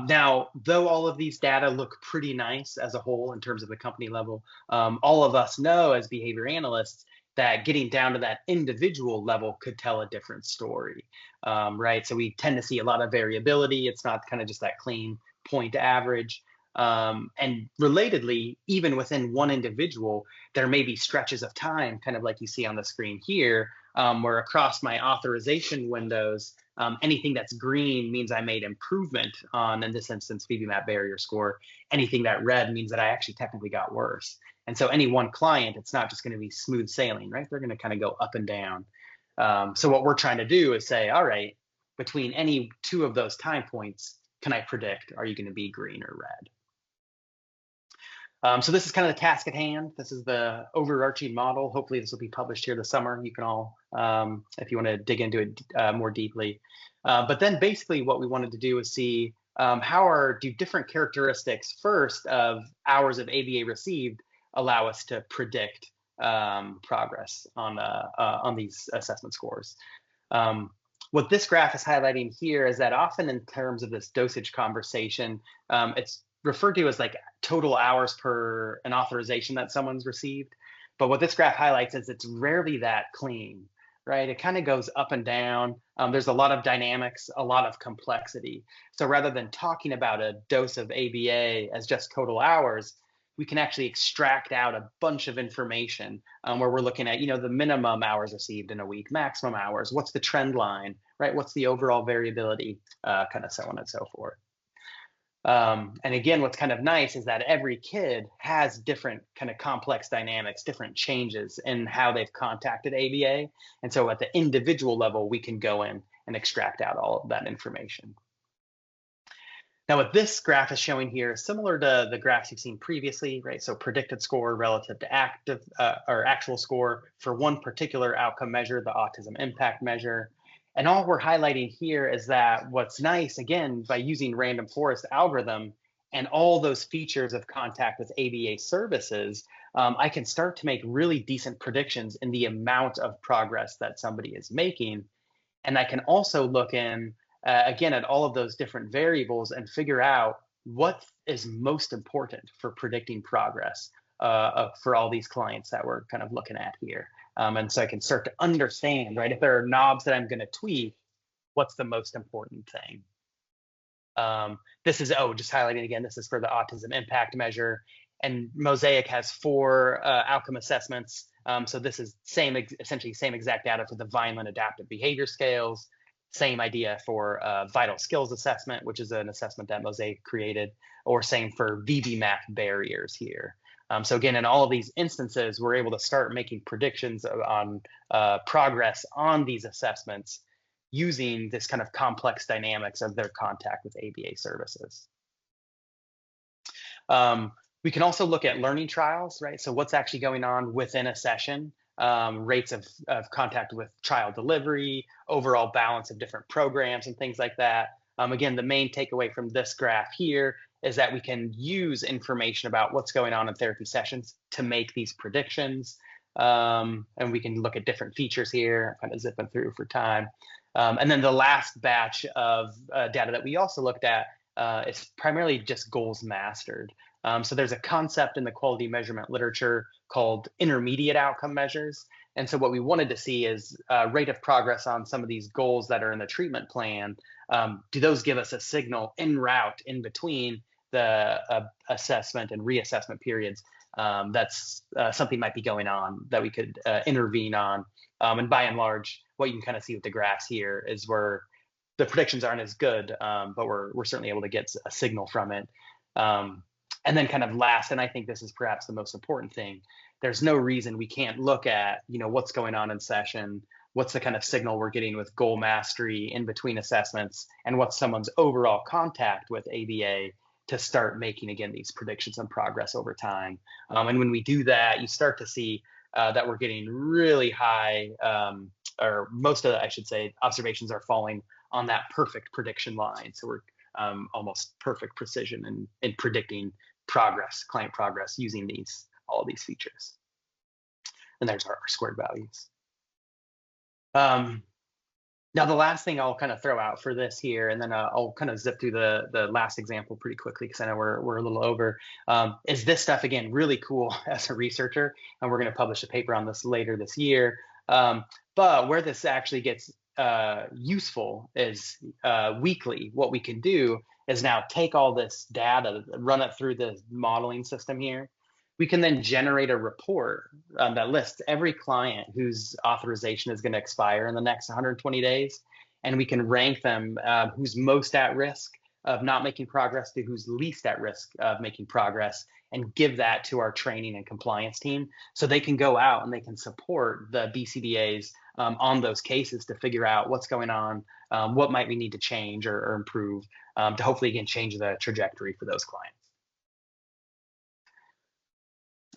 Now, though all of these data look pretty nice as a whole in terms of the company level, all of us know as behavior analysts that getting down to that individual level could tell a different story, right? So we tend to see a lot of variability. It's not kind of just that clean point average. And relatedly, even within one individual, there may be stretches of time, kind of like you see on the screen here, where across my authorization windows, anything that's green means I made improvement on, in this instance, BBMAP barrier score. Anything that red means that I actually technically got worse. And so any one client, it's not just going to be smooth sailing, right? They're going to kind of go up and down. So what we're trying to do is say, all right, between any two of those time points, can I predict, are you going to be green or red? So this is kind of the task at hand. This is the overarching model. Hopefully this will be published here this summer. You can all, if you want to dig into it more deeply. But then basically what we wanted to do is see do different characteristics first of hours of ABA received allow us to predict progress on these assessment scores. What this graph is highlighting here is that often in terms of this dosage conversation, it's referred to as like total hours per an authorization that someone's received. But what this graph highlights is it's rarely that clean, right? It kind of goes up and down. There's a lot of dynamics, a lot of complexity. So rather than talking about a dose of ABA as just total hours, we can actually extract out a bunch of information where we're looking at, the minimum hours received in a week, maximum hours, what's the trend line, right? What's the overall variability, kind of so on and so forth. And again, what's kind of nice is that every kid has different kind of complex dynamics, different changes in how they've contacted ABA. And so at the individual level, we can go in and extract out all of that information. Now, what this graph is showing here is similar to the graphs you've seen previously, right? So predicted score relative to actual score for one particular outcome measure, the autism impact measure. And all we're highlighting here is that what's nice, again, by using random forest algorithm and all those features of contact with ABA services, I can start to make really decent predictions in the amount of progress that somebody is making. And I can also look in, again, at all of those different variables and figure out what is most important for predicting progress for all these clients that we're kind of looking at here. And so I can start to understand, right, if there are knobs that I'm going to tweak, what's the most important thing? This is, just highlighting again, this is for the autism impact measure. And Mosaic has 4 outcome assessments. So this is essentially same exact data for the Vineland adaptive behavior scales. Same idea for vital skills assessment, which is an assessment that Mosaic created, or same for BBMAP barriers here. So again, in all of these instances, we're able to start making predictions on progress on these assessments using this kind of complex dynamics of their contact with ABA services. We can also look at learning trials, right? So what's actually going on within a session, rates of contact with trial delivery, overall balance of different programs and things like that. Again, the main takeaway from this graph here is that we can use information about what's going on in therapy sessions to make these predictions. And we can look at different features here, kind of zipping through for time. And then the last batch of data that we also looked at is primarily just goals mastered. So there's a concept in the quality measurement literature called intermediate outcome measures. And so what we wanted to see is rate of progress on some of these goals that are in the treatment plan. Do those give us a signal en route in between the assessment and reassessment periods that's something might be going on that we could intervene on? And by and large, what you can kind of see with the graphs here is where the predictions aren't as good, but we're certainly able to get a signal from it. And then kind of last, and I think this is perhaps the most important thing, there's no reason we can't look at, what's going on in session, what's the kind of signal we're getting with goal mastery in between assessments, and what's someone's overall contact with ABA to start making, again, these predictions on progress over time. And when we do that, you start to see that we're getting really high, or most of the, I should say, observations are falling on that perfect prediction line. So we're almost perfect precision in predicting progress, client progress, using all of these features. And there's our squared values. Now, the last thing I'll kind of throw out for this here, and then I'll kind of zip through the last example pretty quickly because I know we're a little over, is this stuff, again, really cool as a researcher, and we're going to publish a paper on this later this year. But where this actually gets useful is weekly, what we can do is now take all this data, run it through the modeling system here. We can then generate a report that lists every client whose authorization is going to expire in the next 120 days. And we can rank them who's most at risk of not making progress to who's least at risk of making progress, and give that to our training and compliance team so they can go out and they can support the BCBAs on those cases to figure out what's going on, what might we need to change or improve to hopefully, again, change the trajectory for those clients.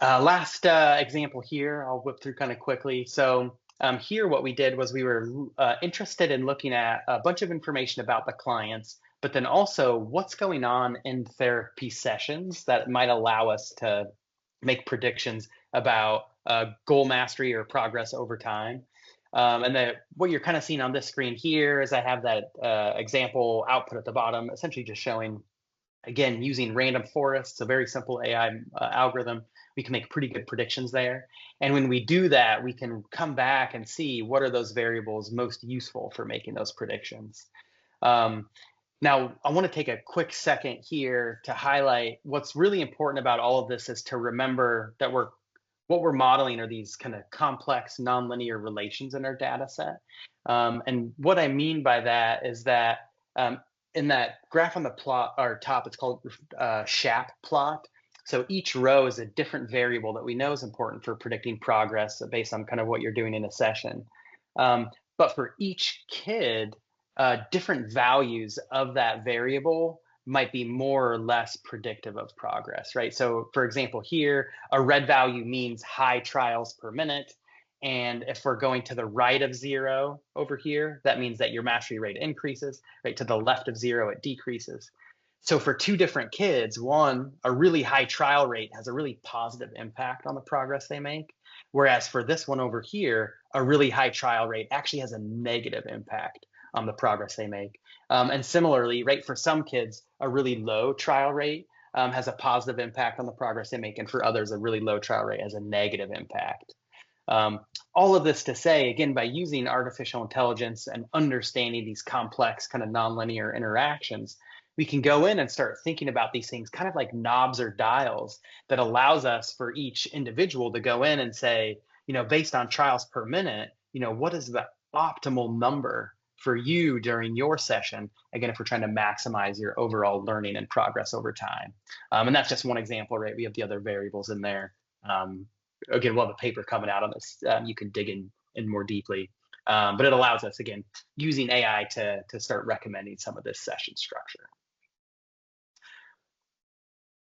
Last example here, I'll whip through kind of quickly. So here what we did was we were interested in looking at a bunch of information about the clients, but then also what's going on in therapy sessions that might allow us to make predictions about goal mastery or progress over time. And what you're kind of seeing on this screen here is I have that example output at the bottom, essentially just showing, again, using random forests, a very simple AI algorithm, we can make pretty good predictions there. And when we do that, we can come back and see what are those variables most useful for making those predictions. Now, I want to take a quick second here to highlight what's really important about all of this is to remember that what we're modeling are these kind of complex nonlinear relations in our data set. And what I mean by that is that in that graph on the plot or top, it's called SHAP plot. So each row is a different variable that we know is important for predicting progress based on kind of what you're doing in a session. But for each kid, different values of that variable might be more or less predictive of progress, right? So for example, here, a red value means high trials per minute. And if we're going to the right of 0 over here, that means that your mastery rate increases, right? To the left of 0, it decreases. So for two different kids, one, a really high trial rate has a really positive impact on the progress they make. Whereas for this one over here, a really high trial rate actually has a negative impact on the progress they make. And similarly, right, for some kids, a really low trial rate has a positive impact on the progress they make. And for others, a really low trial rate has a negative impact. All of this to say, again, by using artificial intelligence and understanding these complex kind of nonlinear interactions, we can go in and start thinking about these things kind of like knobs or dials that allows us for each individual to go in and say, you know, based on trials per minute, you know, what is the optimal number for you during your session? Again, if we're trying to maximize your overall learning and progress over time. And that's just one example, right? We have the other variables in there. Again, we'll have a paper coming out on this. You can dig in more deeply. But it allows us, again, using AI to start recommending some of this session structure.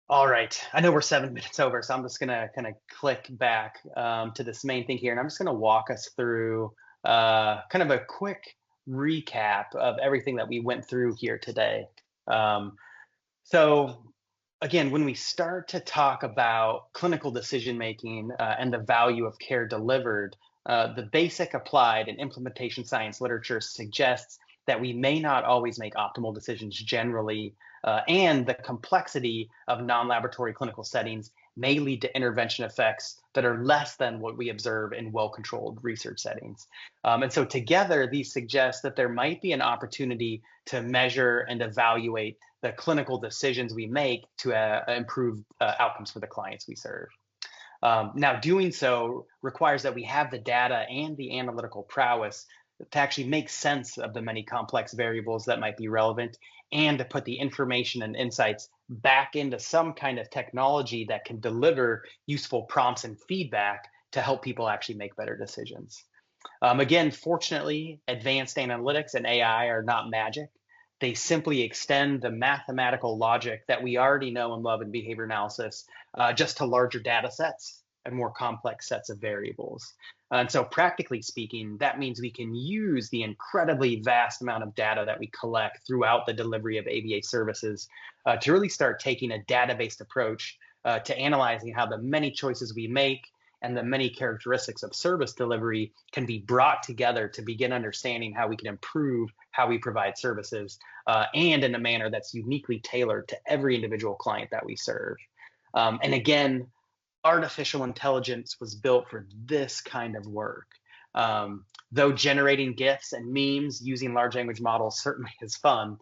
All right, I know we're 7 minutes over, so I'm just gonna kind of click back to this main thing here, and I'm just gonna walk us through kind of a quick recap of everything that we went through here today. So again, when we start to talk about clinical decision-making and the value of care delivered, the basic applied and implementation science literature suggests that we may not always make optimal decisions generally, and the complexity of non-laboratory clinical settings may lead to intervention effects that are less than what we observe in well-controlled research settings. And so together, these suggest that there might be an opportunity to measure and evaluate the clinical decisions we make to improve outcomes for the clients we serve. Now, doing so requires that we have the data and the analytical prowess to actually make sense of the many complex variables that might be relevant, and to put the information and insights back into some kind of technology that can deliver useful prompts and feedback to help people actually make better decisions. Again, fortunately, advanced analytics and AI are not magic. They simply extend the mathematical logic that we already know and love in behavior analysis just to larger data sets and more complex sets of variables. And so practically speaking, that means we can use the incredibly vast amount of data that we collect throughout the delivery of ABA services to really start taking a data-based approach to analyzing how the many choices we make and the many characteristics of service delivery can be brought together to begin understanding how we can improve how we provide services and in a manner that's uniquely tailored to every individual client that we serve. And again, artificial intelligence was built for this kind of work. Though generating GIFs and memes using large language models certainly is fun,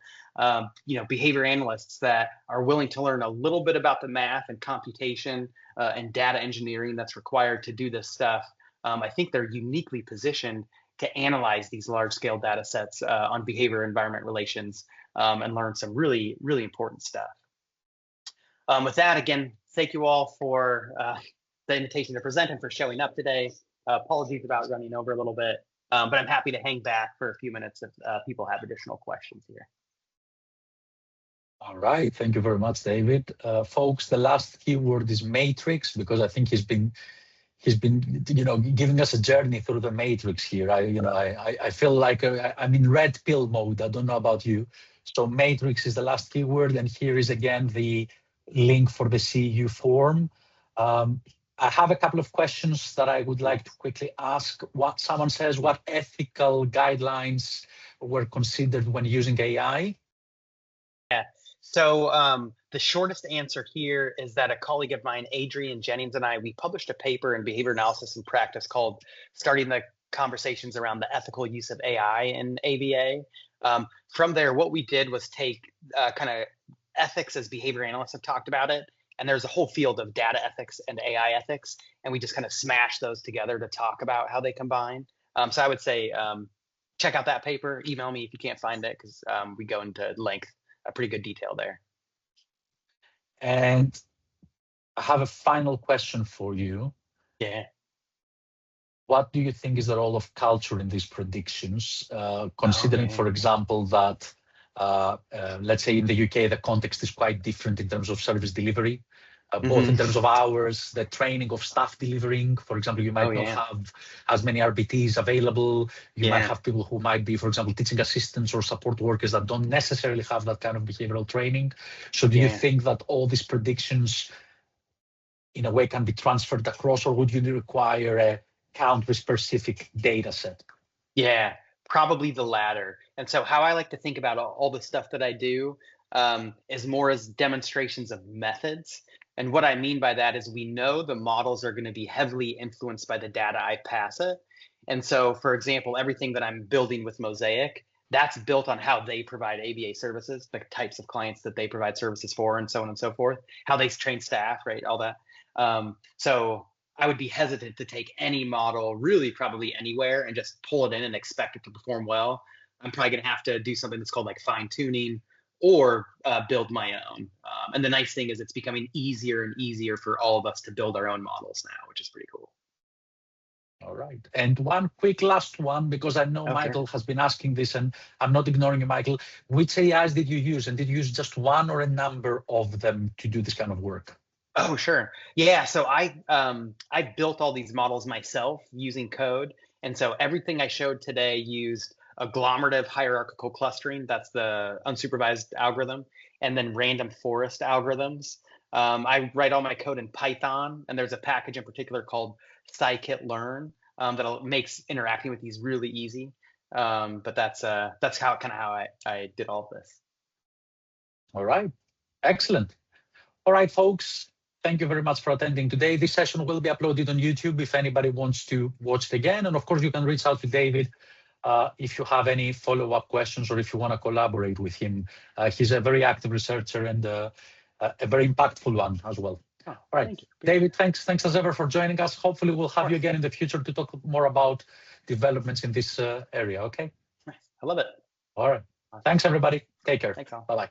behavior analysts that are willing to learn a little bit about the math and computation and data engineering that's required to do this stuff, I think they're uniquely positioned to analyze these large-scale data sets on behavior-environment relations and learn some really, really important stuff. With that, again, thank you all for the invitation to present and for showing up today. Apologies about running over a little bit, but I'm happy to hang back for a few minutes if people have additional questions here. All right, thank you very much, David. Folks, the last keyword is matrix, because I think he's been giving us a journey through the matrix here. I feel like I'm in red pill mode. I don't know about you. So matrix is the last keyword, and here is again the link for the CEU form. I have a couple of questions that I would like to quickly ask. What someone says, what ethical guidelines were considered when using AI? Yeah. So the shortest answer here is that a colleague of mine, Adrian Jennings, and we published a paper in Behavior Analysis and Practice called Starting the Conversations Around the Ethical Use of AI in ABA. From there, what we did was take kind of ethics as behavior analysts have talked about it, and there's a whole field of data ethics and AI ethics, and we just kind of smash those together to talk about how they combine. So I would say check out that paper, email me if you can't find it, because we go into length, a pretty good detail there. And I have a final question for you. Yeah. What do you think is the role of culture in these predictions, considering, for example, that let's say in the UK, the context is quite different in terms of service delivery, both in terms of hours, the training of staff delivering. For example, you might not have as many RBTs available. You might have people who might be, for example, teaching assistants or support workers that don't necessarily have that kind of behavioral training. So do you think that all these predictions in a way can be transferred across, or would you require a country-specific data set? Yeah, probably the latter. And so how I like to think about all the stuff that I do is more as demonstrations of methods. And what I mean by that is we know the models are going to be heavily influenced by the data I pass it. And so, for example, everything that I'm building with Mosaic, that's built on how they provide ABA services, the types of clients that they provide services for, and so on and so forth, how they train staff, right, all that. So I would be hesitant to take any model, really probably anywhere, and just pull it in and expect it to perform well. I'm probably going to have to do something that's called like fine tuning or build my own. And the nice thing is it's becoming easier and easier for all of us to build our own models now, which is pretty cool. All right. And one quick last one, because I know Michael has been asking this, and I'm not ignoring you, Michael. Which AIs did you use? And did you use just one or a number of them to do this kind of work? Oh, sure. Yeah. So I built all these models myself using code. And so everything I showed today used agglomerative hierarchical clustering. That's the unsupervised algorithm. And then random forest algorithms. I write all my code in Python. And there's a package in particular called scikit-learn that makes interacting with these really easy. But that's how I did all of this. All right. Excellent. All right, folks. Thank you very much for attending today. This session will be uploaded on YouTube if anybody wants to watch it again. And of course, you can reach out to David if you have any follow-up questions or if you want to collaborate with him. He's a very active researcher and a very impactful one as well. All right, David, thanks as ever for joining us. Hopefully, we'll have you again in the future to talk more about developments in this area, okay? Nice. I love it. All right. Thanks, everybody. Take care. Thanks, all. Bye-bye.